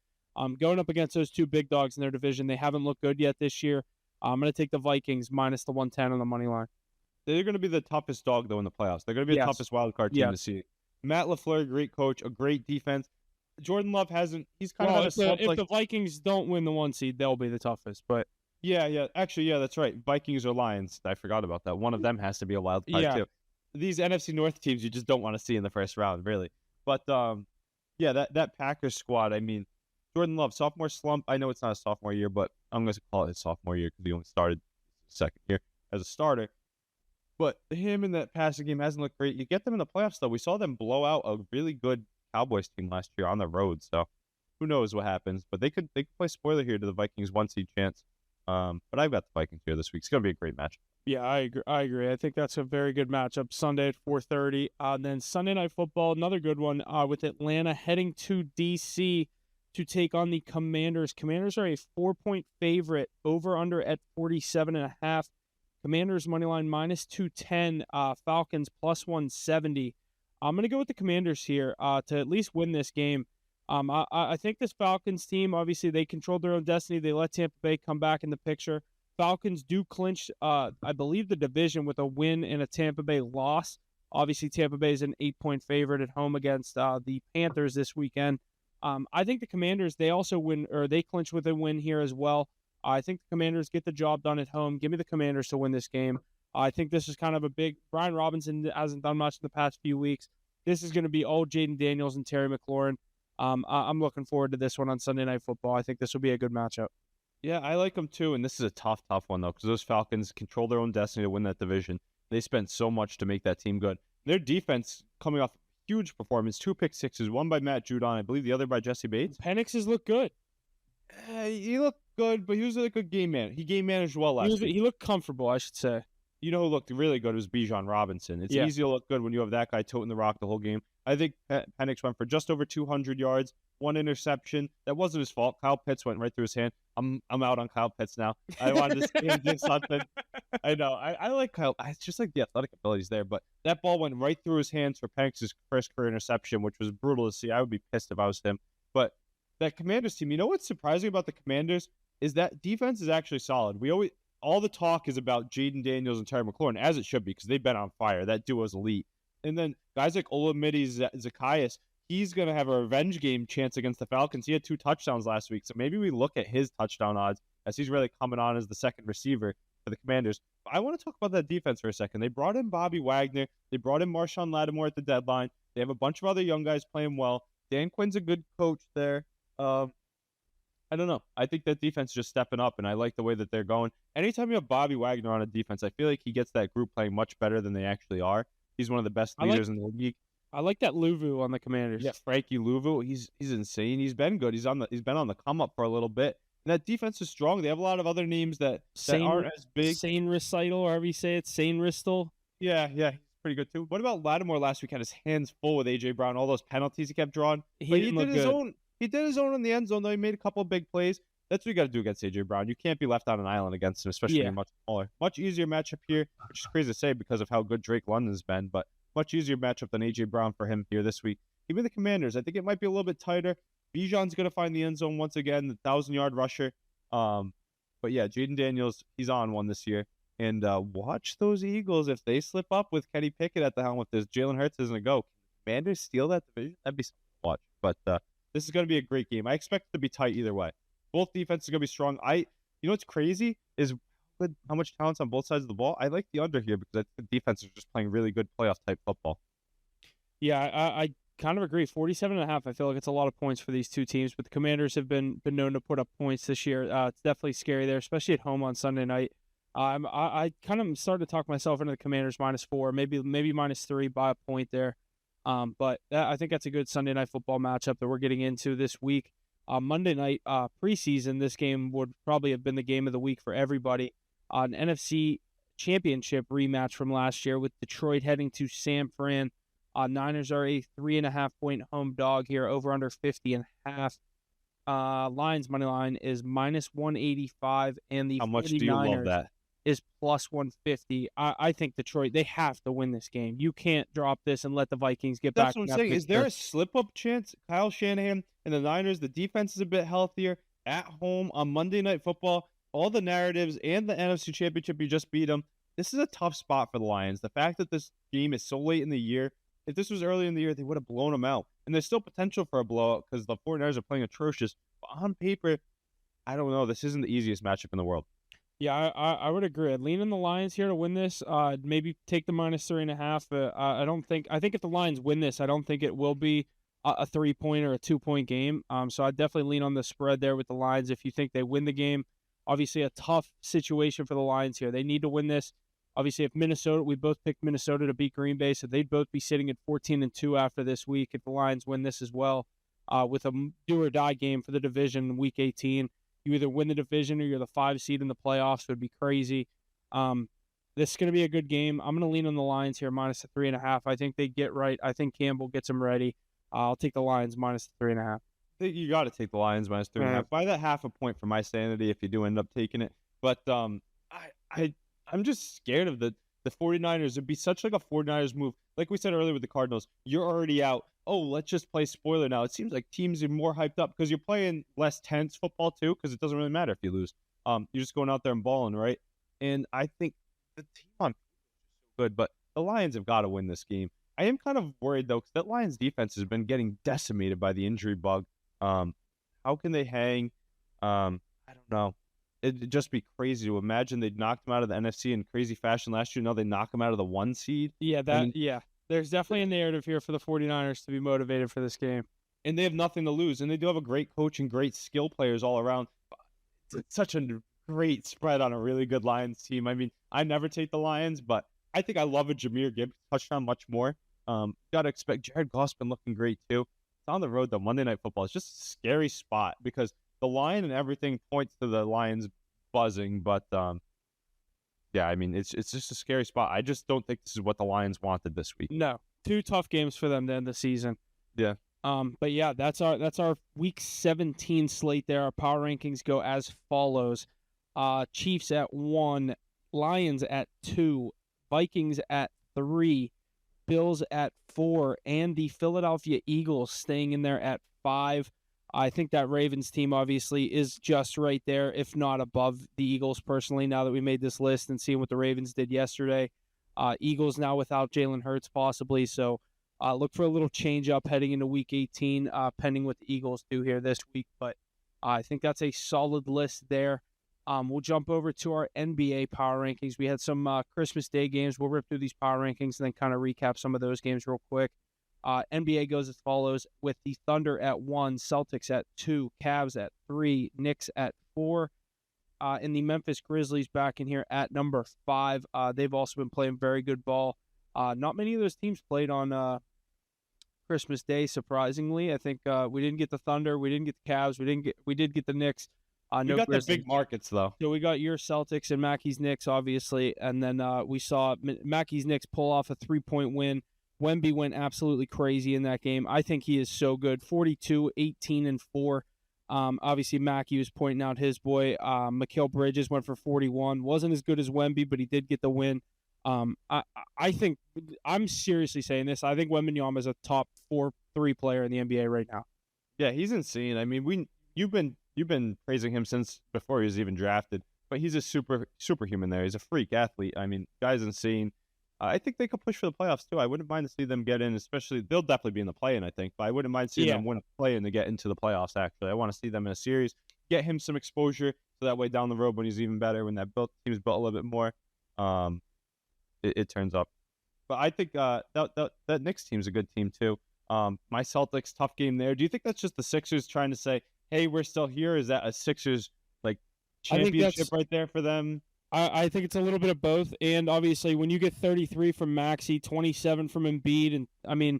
Going up against those two big dogs in their division, they haven't looked good yet this year. I'm going to take the Vikings minus the 110 on the money line. They're going to be the toughest dog though in the playoffs. They're going to be the toughest wild card team to see. Matt LaFleur, great coach, a great defense. Jordan Love hasn't. He's kind of had a slump. If the Vikings don't win the 1 seed, they'll be the toughest. But yeah, actually, yeah, that's right. Vikings or Lions. I forgot about that. One of them has to be a wild card too. These NFC North teams you just don't want to see in the first round, really. But yeah, that Packers squad. I mean, Jordan Love, sophomore slump. I know it's not a sophomore year, but I'm going to call it his sophomore year because he only started second year. as a starter. But him in that passing game hasn't looked great. You get them in the playoffs, though. We saw them blow out a really good Cowboys team last year on the road. So who knows what happens? But they could play spoiler here to the Vikings 1 seed chance. But I've got the Vikings here this week. It's gonna be a great match. Yeah, I agree. I think that's a very good matchup. Sunday at 4:30. Then Sunday Night Football, another good one with Atlanta heading to DC to take on the Commanders. Commanders are a 4-point favorite, over under at 47.5. Commanders money line -210. Falcons +170. I'm gonna go with the Commanders here to at least win this game. I think this Falcons team, obviously, they controlled their own destiny. They let Tampa Bay come back in the picture. Falcons do clinch, I believe, the division with a win and a Tampa Bay loss. Obviously, Tampa Bay is an 8-point favorite at home against the Panthers this weekend. I think the Commanders, they also win, or they clinch with a win here as well. I think the Commanders get the job done at home. Give me the Commanders to win this game. I think this is kind of a big. Brian Robinson hasn't done much in the past few weeks. This is going to be all Jaden Daniels and Terry McLaurin. I'm looking forward to this one on Sunday Night Football. I think this will be a good matchup. Yeah, I like them too, and this is a tough one though, because those Falcons control their own destiny to win that division. They spent so much to make that team good. Their defense coming off a huge performance, 2 pick sixes, one by Matt Judon, I believe the other by Jesse Bates. Penix has looked good. He looked good, but he was a good game man. He game managed well last week. He looked comfortable, I should say. You know who looked really good was Bijan Robinson. It's easy to look good when you have that guy toting the rock the whole game. I think Penix went for just over 200 yards, 1 interception. That wasn't his fault. Kyle Pitts went right through his hand. I'm out on Kyle Pitts now. I wanted to see him do something. I know. I like Kyle. It's just like the athletic abilities there, but that ball went right through his hands for Penix's first career interception, which was brutal to see. I would be pissed if I was him. But that Commanders team, you know what's surprising about the Commanders is that defense is actually solid. All the talk is about Jaden Daniels and Terry McLaurin, as it should be, because they've been on fire. That duo is elite. And then guys like Olamide Zacchaeus, he's going to have a revenge game chance against the Falcons. He had 2 touchdowns last week, so maybe we look at his touchdown odds as he's really coming on as the second receiver for the Commanders. But I want to talk about that defense for a second. They brought in Bobby Wagner. They brought in Marshawn Lattimore at the deadline. They have a bunch of other young guys playing well. Dan Quinn's a good coach there. I don't know. I think that defense is just stepping up, and I like the way that they're going. Anytime you have Bobby Wagner on a defense, I feel like he gets that group playing much better than they actually are. He's one of the best leaders in the league. I like that Louvu on the Commanders. Yeah, Frankie Louvu. He's insane. He's been good. He's been on the come up for a little bit. And that defense is strong. They have a lot of other names that aren't as big. Sane Recital, or however you say it. Sane Ristel. Yeah, he's pretty good too. What about Lattimore last week? Had his hands full with AJ Brown. All those penalties he kept drawing. He did his own. He did his own in the end zone, though. He made a couple of big plays. That's what you got to do against A.J. Brown. You can't be left on an island against him, especially when you're much smaller. Much easier matchup here, which is crazy to say because of how good Drake London's been, but much easier matchup than A.J. Brown for him here this week. Even the Commanders, I think it might be a little bit tighter. Bijan's going to find the end zone once again, the 1,000-yard rusher. But yeah, Jaden Daniels, he's on one this year. And watch those Eagles. If they slip up with Kenny Pickett at the helm with this, Jalen Hurts isn't a go. Can the Commanders steal that division? That'd be something to watch. But this is going to be a great game. I expect it to be tight either way. Both defenses are going to be strong. You know what's crazy is how much talent's on both sides of the ball. I like the under here because I think the defense is just playing really good playoff-type football. Yeah, I kind of agree. 47.5, I feel like it's a lot of points for these two teams, but the Commanders have been known to put up points this year. It's definitely scary there, especially at home on Sunday night. I kind of started to talk myself into the Commanders -4, maybe -3 by a point there. But I think that's a good Sunday Night Football matchup that we're getting into this week. Monday night preseason, this game would probably have been the game of the week for everybody. An NFC Championship rematch from last year with Detroit heading to San Fran. Niners are a 3.5-point home dog here, over under 50.5. Lions money line is -185, and the how much do you love that? Is +150. I think Detroit, they have to win this game. You can't drop this and let the Vikings get back. That's what I'm saying. Is there a slip-up chance? Kyle Shanahan and the Niners, the defense is a bit healthier at home on Monday Night Football. All the narratives and the NFC Championship, you just beat them. This is a tough spot for the Lions. The fact that this game is so late in the year, if this was early in the year, they would have blown them out. And there's still potential for a blowout because the 49ers are playing atrocious. But on paper, I don't know. This isn't the easiest matchup in the world. Yeah, I would agree. I'd lean on the Lions here to win this. Maybe take the -3.5. I think if the Lions win this, I don't think it will be a 3-point or a 2-point game. So I'd definitely lean on the spread there with the Lions if you think they win the game. Obviously, a tough situation for the Lions here. They need to win this. Obviously, if Minnesota, we both picked Minnesota to beat Green Bay, so they'd both be sitting at 14-2 after this week if the Lions win this as well, with a do or die game for the division in Week 18. You either win the division or you're the 5 seed in the playoffs. It would be crazy. This is going to be a good game. I'm going to lean on the Lions here, minus the 3.5. I think they get right. I think Campbell gets them ready. I'll take the Lions minus the 3.5. I think you got to take the Lions minus 3.5. By that half a point for my sanity if you do end up taking it. But I'm just scared of the 49ers. It'd be such like a 49ers move. Like we said earlier with the Cardinals, you're already out. Oh, let's just play spoiler now. It seems like teams are more hyped up because you're playing less tense football too, because it doesn't really matter if you lose. You're just going out there and balling, right? And I think the team on is so good, but the Lions have got to win this game. I am kind of worried though, because that Lions defense has been getting decimated by the injury bug. How can they hang? I don't know. It'd just be crazy to imagine they'd knocked them out of the NFC in crazy fashion last year. Now they knock them out of the 1 seed. Yeah, there's definitely a narrative here for the 49ers to be motivated for this game. And they have nothing to lose. And they do have a great coach and great skill players all around. It's such a great spread on a really good Lions team. I mean, I never take the Lions, but I think I love a Jahmyr Gibbs touchdown much more. Got to expect Jared Goff's been looking great too. It's on the road though. Monday Night Football. It's just a scary spot because the line and everything points to the Lions buzzing, but yeah, I mean it's just a scary spot. I just don't think this is what the Lions wanted this week. No, 2 tough games for them to end the season. Yeah. But yeah, that's our Week 17 slate there. Our power rankings go as follows: Chiefs at 1, Lions at 2, Vikings at 3, Bills at 4, and the Philadelphia Eagles staying in there at 5. I think that Ravens team obviously is just right there, if not above the Eagles personally, now that we made this list and seeing what the Ravens did yesterday. Eagles now without Jalen Hurts possibly, so look for a little change up heading into Week 18, pending what the Eagles do here this week. But I think that's a solid list there. We'll jump over to our NBA power rankings. We had some Christmas Day games. We'll rip through these power rankings and then kind of recap some of those games real quick. NBA goes as follows with the Thunder at 1, Celtics at 2, Cavs at 3, Knicks at 4, and the Memphis Grizzlies back in here at number 5. They've also been playing very good ball. Not many of those teams played on Christmas Day, surprisingly. I think we didn't get the Thunder, we didn't get the Cavs, we did get the Knicks. You got the big markets though. So we got your Celtics and Mackey's Knicks, obviously, and then we saw Mackey's Knicks pull off a 3-point win. Wemby went absolutely crazy in that game. I think he is so good. 42, 18, and 4. Obviously, Mackey was pointing out his boy. Mikal Bridges went for 41. Wasn't as good as Wemby, but he did get the win. I think, I'm seriously saying this, I think Wembanyama is a top 4-3 player in the NBA right now. Yeah, he's insane. I mean, you've been praising him since before he was even drafted, but he's a superhuman there. He's a freak athlete. I mean, guy's insane. I think they could push for the playoffs too. I wouldn't mind to see them get in, especially they'll definitely be in the play-in, I think, but I wouldn't mind seeing them win a play-in to get into the playoffs, actually. I want to see them in a series, get him some exposure, so that way down the road when he's even better, when that team's built a little bit more, it turns up. But I think that Knicks team's a good team too. My Celtics, tough game there. Do you think that's just the Sixers trying to say, hey, we're still here? Is that a Sixers like championship right there for them? I think it's a little bit of both, and obviously when you get 33 from Maxey, 27 from Embiid, and I mean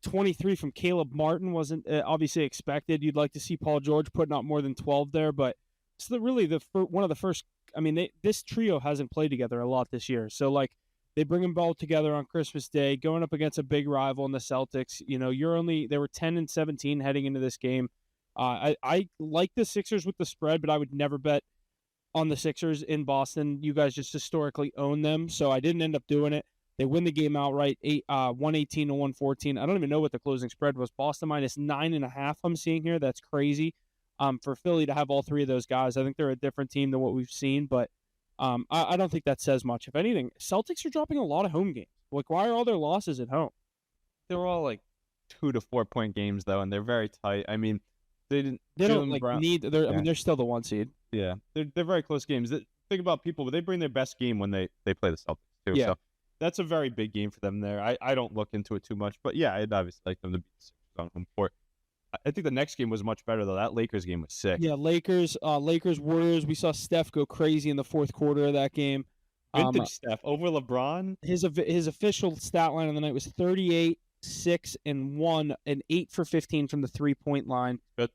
23 from Caleb Martin wasn't obviously expected. You'd like to see Paul George putting up more than 12 there, but it's really one of the first. I mean, this trio hasn't played together a lot this year, so like they bring them all together on Christmas Day, going up against a big rival in the Celtics. You know, they were 10-17 heading into this game. I like the Sixers with the spread, but I would never bet on the Sixers in Boston. You guys just historically own them, so I didn't end up doing it. They win the game outright, 118 to 114. I don't even know what the closing spread was. Boston minus 9.5 I'm seeing here. That's crazy. For Philly to have all three of those guys, I think they're a different team than what we've seen, but I don't think that says much. If anything, Celtics are dropping a lot of home games. Like, why are all their losses at home? They're all like 2 to 4 point games though, and they're very tight. I mean, they don't need. I mean, they're still the 1 seed. Yeah, they're very close games. Think about people, but they bring their best game when they play the Celtics too. Yeah. So that's a very big game for them there. I don't look into it too much, but yeah, I'd obviously like them to beat the Sixers on home court. I think the next game was much better though. That Lakers game was sick. Yeah, Lakers Warriors. We saw Steph go crazy in the fourth quarter of that game. Vintage Steph over LeBron. His official stat line on the night was 38, 6, and 1, and 8 for 15 from the 3-point line. Good.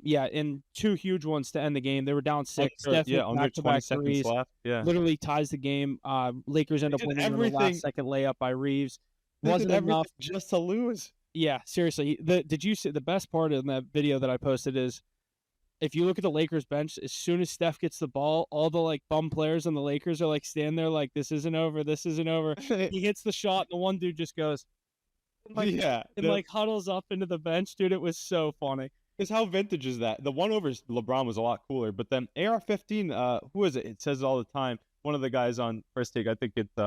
Yeah, and 2 huge ones to end the game. They were down 6. Steph hit under 20 back-to-back seconds threes, left. Yeah. literally ties the game. Lakers end up winning with a last-second layup by Reeves. Wasn't enough just to lose. Yeah, seriously. Did you see the best part in that video that I posted is if you look at the Lakers bench, as soon as Steph gets the ball, all the like bum players on the Lakers are like standing there like this isn't over, this isn't over. He hits the shot, and the one dude just goes, and huddles up into the bench, dude. It was so funny. Because how vintage is that? The one over LeBron was a lot cooler, but then AR-15, who is it? It says it all the time. One of the guys on First Take, I think it's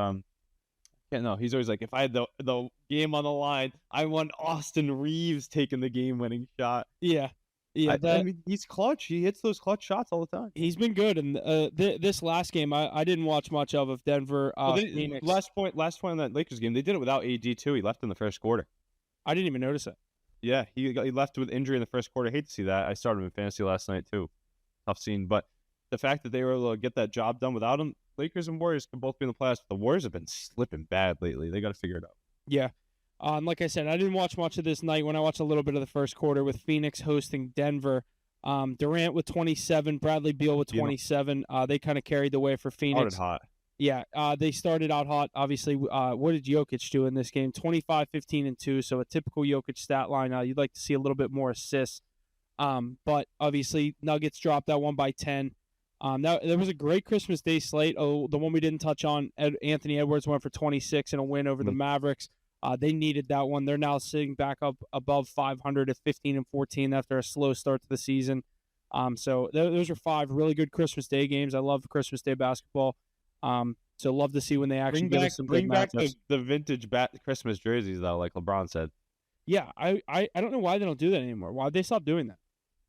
yeah, no, he's always like, if I had the game on the line, I want Austin Reeves taking the game-winning shot. Yeah. I mean, he's clutch. He hits those clutch shots all the time. He's been good, and this last game, I didn't watch much of Denver. Phoenix. Last point on that Lakers game, they did it without AD too. He left in the first quarter. I didn't even notice it. Yeah, he left with injury in the first quarter. I hate to see that. I started him in fantasy last night too. Tough scene, but the fact that they were able to get that job done without him, Lakers and Warriors can both be in the playoffs. The Warriors have been slipping bad lately. They got to figure it out. Yeah. And like I said, I didn't watch much of this night. When I watched a little bit of the first quarter with Phoenix hosting Denver, Durant with 27, Bradley Beal with 27. They kind of carried the way for Phoenix. Started hot. Yeah, they started out hot. Obviously, what did Jokic do in this game? 25, 15, and 2. So a typical Jokic stat line. You'd like to see a little bit more assists. But obviously, Nuggets dropped that one by 10. There was a great Christmas Day slate. Oh, the one we didn't touch on, Anthony Edwards went for 26 and a win over the Mavericks. They needed that one. They're now sitting back up above 500 at 15 and 14 after a slow start to the season. So those are 5 really good Christmas Day games. I love Christmas Day basketball. So love to see when they actually give us some good matchups. Bring back the vintage Christmas jerseys though, like LeBron said. Yeah, I don't know why they don't do that anymore. Why they stop doing that?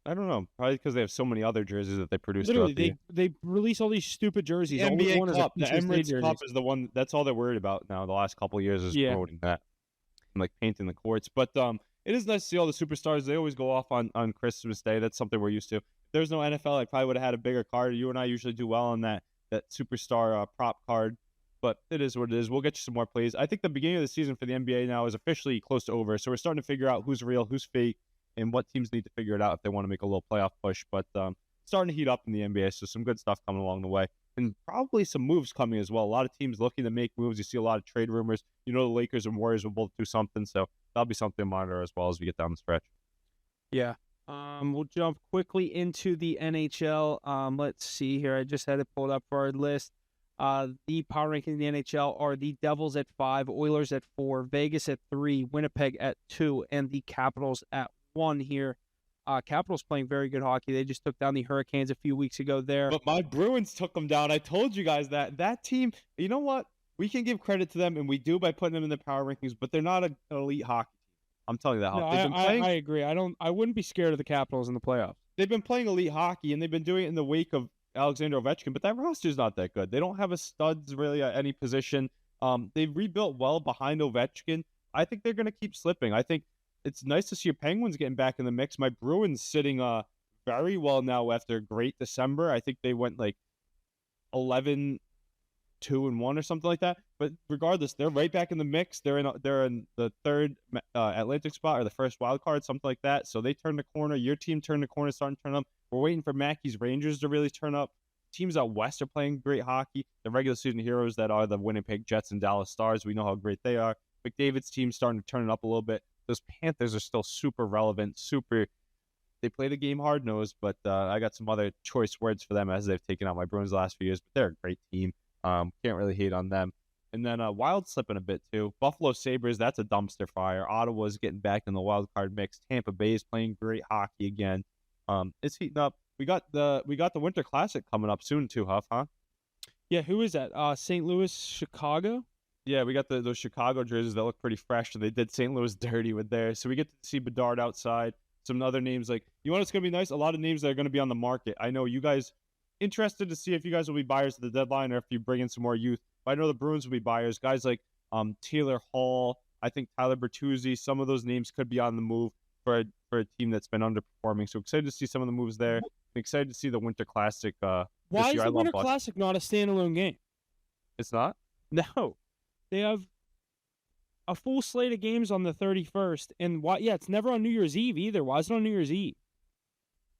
I don't know. Probably because they have so many other jerseys that they produce. Literally, they release all these stupid jerseys. The NBA Cup, the Emirates Cup is the one. That's all they're worried about now. The last couple of years is promoting that, and like painting the courts. But it is nice to see all the superstars. They always go off on Christmas Day. That's something we're used to. If there's no NFL, I probably would have had a bigger card. You and I usually do well on that superstar prop card. But it is what it is. We'll get you some more plays. I think the beginning of the season for the NBA now is officially close to over. So we're starting to figure out who's real, who's fake, and what teams need to figure it out if they want to make a little playoff push. But starting to heat up in the NBA, so some good stuff coming along the way. And probably some moves coming as well. A lot of teams looking to make moves. You see a lot of trade rumors. You know the Lakers and Warriors will both do something, so that'll be something to monitor as well as we get down the stretch. Yeah. We'll jump quickly into the NHL. Let's see here. I just had it pulled up for our list. The power rankings in the NHL are the Devils at 5, Oilers at 4, Vegas at 3, Winnipeg at 2, and the Capitals at 1 here. Capitals playing very good hockey. They just took down the Hurricanes a few weeks ago there. But my Bruins took them down. I told you guys that team, you know what? We can give credit to them, and we do by putting them in the power rankings, but they're not an elite hockey team. I'm telling you that. No, I agree. I wouldn't be scared of the Capitals in the playoffs. They've been playing elite hockey, and they've been doing it in the wake of Alexander Ovechkin, but that roster's not that good. They don't have a studs really at any position. They've rebuilt well behind Ovechkin. I think they're going to keep slipping. I think it's nice to see your Penguins getting back in the mix. My Bruins sitting very well now after a great December. I think they went like 11-2-1 or something like that. But regardless, they're right back in the mix. They're in the third Atlantic spot or the first wild card, something like that. So they turned the corner. Your team turned the corner, starting to turn up. We're waiting for Mackey's Rangers to really turn up. Teams out west are playing great hockey. The regular season heroes that are the Winnipeg Jets and Dallas Stars, we know how great they are. McDavid's team starting to turn it up a little bit. Those Panthers are still super relevant, they play the game hard-nosed, but I got some other choice words for them as they've taken out my Bruins the last few years, but they're a great team. Can't really hate on them. And then Wild slipping a bit too. Buffalo Sabres, that's a dumpster fire. Ottawa's getting back in the wild card mix. Tampa Bay is playing great hockey again. It's heating up. We got the Winter Classic coming up soon too, Huff, huh? Yeah, who is that? St. Louis, Chicago? Yeah, we got those Chicago jerseys that look pretty fresh, and they did St. Louis dirty with theirs. So we get to see Bedard outside. Some other names like, you want it's going to be nice? A lot of names that are going to be on the market. I know you guys interested to see if you guys will be buyers at the deadline or if you bring in some more youth. But I know the Bruins will be buyers. Guys like Taylor Hall, I think Tyler Bertuzzi, some of those names could be on the move for for a team that's been underperforming. So excited to see some of the moves there. I'm excited to see the Winter Classic Why this is year. I the love Winter watching. Classic not a standalone game? It's not? No, they have a full slate of games on the 31st, and why? Yeah, it's never on New Year's Eve either. Why is it on New Year's Eve?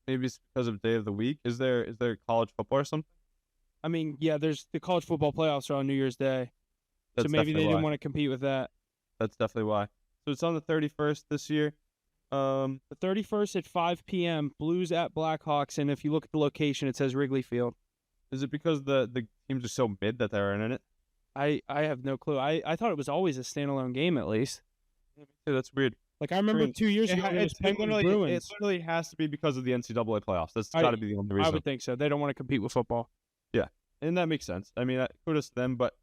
Maybe it's because of day of the week. Is there college football or something? I mean, yeah, there's the college football playoffs are on New Year's Day, so That's maybe they definitely didn't why. want to compete with that. That's definitely why. So it's on the 31st this year. The 31st at 5 p.m. Blues at Blackhawks, and if you look at the location, it says Wrigley Field. Is it because the teams are so mid that they're in it? I have no clue. I thought it was always a standalone game at least. Yeah, that's weird. Like I remember 2 years ago, it was Penguins It Bruins. literally has to be because of the NCAA playoffs. That's I- got to be the only I reason. would think so. They don't want to compete with football. Yeah, and that makes sense. I mean, kudos to them. But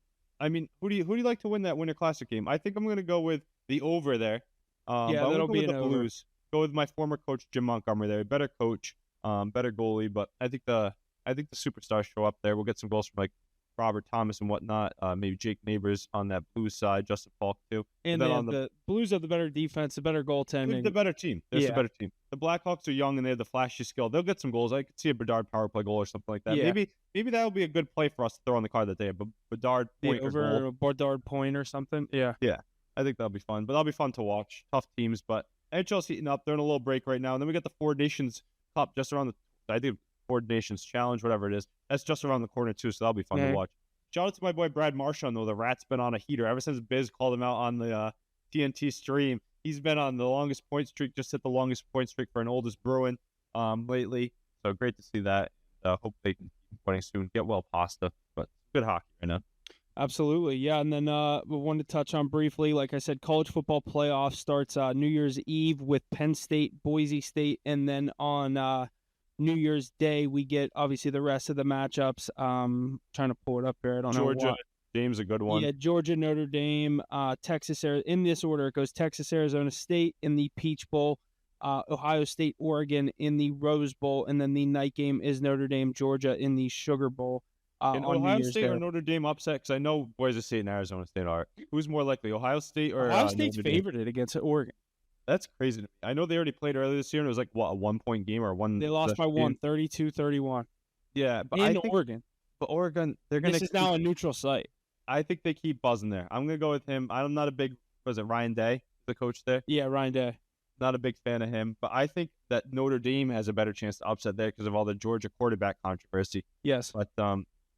I mean, who do you like to win that Winter Classic game? I think I'm gonna go with the over there. Yeah, but I'm that'll gonna go be with an the over. Blues. Go with my former coach Jim Montgomery there. Better coach, better goalie. But I think the superstars show up there. We'll get some goals from like Robert Thomas and whatnot. Maybe Jake Neighbors on that Blues side, Justin Falk too. And then they on have the Blues have the better defense, the better They're goaltending. the better team. There's the Yeah. better team. The Blackhawks are young and they have the flashy skill. They'll get some goals. I could see a Bedard power play goal or something like that. Yeah. Maybe that would be a good play for us to throw on the card that day. But Bedard The point or goal. over Bordard point or something. Yeah. I think that'll be fun. But that'll be fun to watch. Tough teams, but NHL's heating up. They're in a little break right now. And then we got the Four Nations Cup just around I think Four Nations Challenge, whatever it is. That's just around the corner too, so that'll be fun Yeah. to watch. Shout out to my boy Brad Marchand though. The Rat's been on a heater ever since Biz called him out on the TNT stream. He's been on the longest point streak, just hit the longest point streak for an oldest Bruin lately. So great to see that. Hope they can keep winning soon. Get well pasta, but good hockey right now. Absolutely, yeah. And then we wanted to touch on briefly, like I said, college football playoff starts New Year's Eve with Penn State, Boise State, and then on New Year's Day we get obviously the rest of the matchups. Trying to pull it up here. I don't know Georgia, why. Dame's a good one. Yeah, Georgia, Notre Dame, Texas. In this order, it goes Texas, Arizona State in the Peach Bowl, Ohio State, Oregon in the Rose Bowl, and then the night game is Notre Dame, Georgia in the Sugar Bowl. Can On New Ohio Year's State Day. or Notre Dame upset? Because I know Boise State and Arizona State are. Who's more likely, Ohio State or Ohio State's Notre Dame? favorited against Oregon. That's crazy to me. I know they already played earlier this year, and it was like, what, a 1-point game or one? They lost by possession game? 1, 32-31. Yeah, but In I think Oregon. but Oregon, they're going This to is now a neutral site. I think they keep buzzing there. I'm going to go with him. I'm not a big, was it Ryan Day, the coach there? Yeah, Ryan Day. Not a big fan of him, but I think that Notre Dame has a better chance to upset there because of all the Georgia quarterback controversy. Yes. But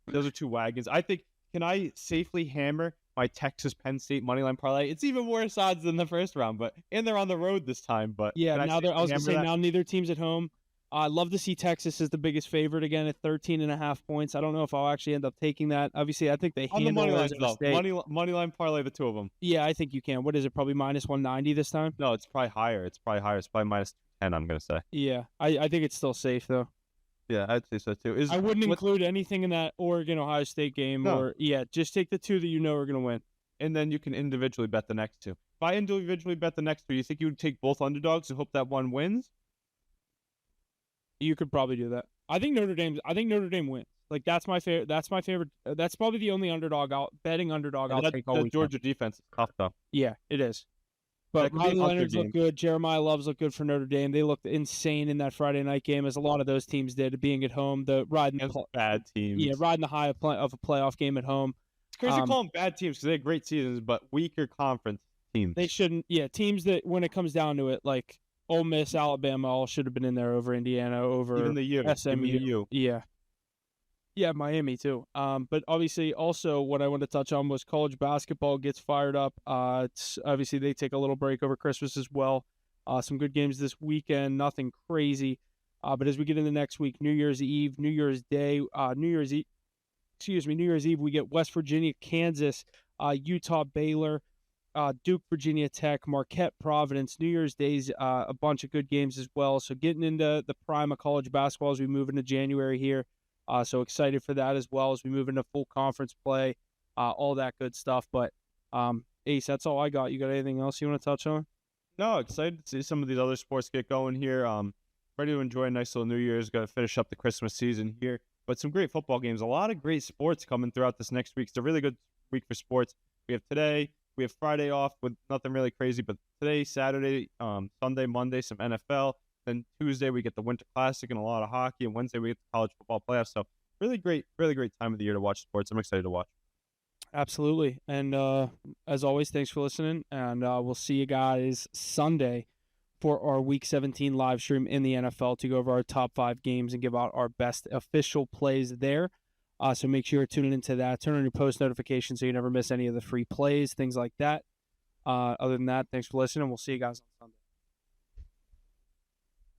those are two wagons. I think, can I safely hammer my Texas Penn State moneyline parlay? It's even worse odds than the first round, and they're on the road this time. But Yeah, can now I was going to say, hammer that? now neither team's at home. I love to see Texas as the biggest favorite again at 13.5 points. I don't know if I'll actually end up taking that. Obviously, I think they On the handle money line Arizona though. State. Money line parlay the two of them. Yeah, I think you can. What is it? Probably minus 190 this time? No, it's probably higher. It's probably minus 10. I'm gonna say. Yeah, I think it's still safe, though. Yeah, I'd say so too. I wouldn't include anything in that Oregon-Ohio State game. No. Just take the two that you know are going to win. And then you can individually bet the next two. If I individually bet the next two, you think you would take both underdogs and hope that one wins? You could probably do that. I think Notre Dame wins. Like that's my favorite. That's my favorite. That's probably the only betting underdog I'll take all That weekend. Georgia defense is tough though. Yeah, it is. But That could be Riley an under Leonard's game. look good. Jeremiah Loves look good for Notre Dame. They looked insane in that Friday night game, as a lot of those teams did, being at home. Riding Against bad teams. the high of a playoff game at home. It's crazy to call them bad teams because they had great seasons, but weaker conference teams. They shouldn't. Yeah, teams that when it comes down to it, like Ole Miss, Alabama, all should have been in there over Indiana, over even the U. SMU. Even the U. Yeah, Miami too. But obviously, also what I wanted to touch on was college basketball gets fired up. It's obviously they take a little break over Christmas as well. Some good games this weekend, nothing crazy. But as we get into next week, New Year's Eve, New Year's Day, New Year's Eve, we get West Virginia, Kansas, Utah, Baylor, Duke, Virginia Tech, Marquette, Providence. New Year's Day's a bunch of good games as well. So getting into the prime of college basketball as we move into January here. So excited for that as well as we move into full conference play, all that good stuff. But Ace, that's all I got. You got anything else you want to touch on? No, excited to see some of these other sports get going here. Ready to enjoy a nice little New Year's. Got to finish up the Christmas season here. But some great football games. A lot of great sports coming throughout this next week. It's a really good week for sports. We have today, We have Friday off with nothing really crazy, but today, Saturday, Sunday, Monday, some NFL. Then Tuesday we get the Winter Classic and a lot of hockey, and Wednesday we get the college football playoffs. So really great time of the year to watch sports. I'm excited to watch. Absolutely. And as always, thanks for listening. And we'll see you guys Sunday for our Week 17 live stream in the NFL to go over our top 5 games and give out our best official plays there. So make sure you're tuning into that. Turn on your post notifications so you never miss any of the free plays, things like that. Other than that, thanks for listening. We'll see you guys on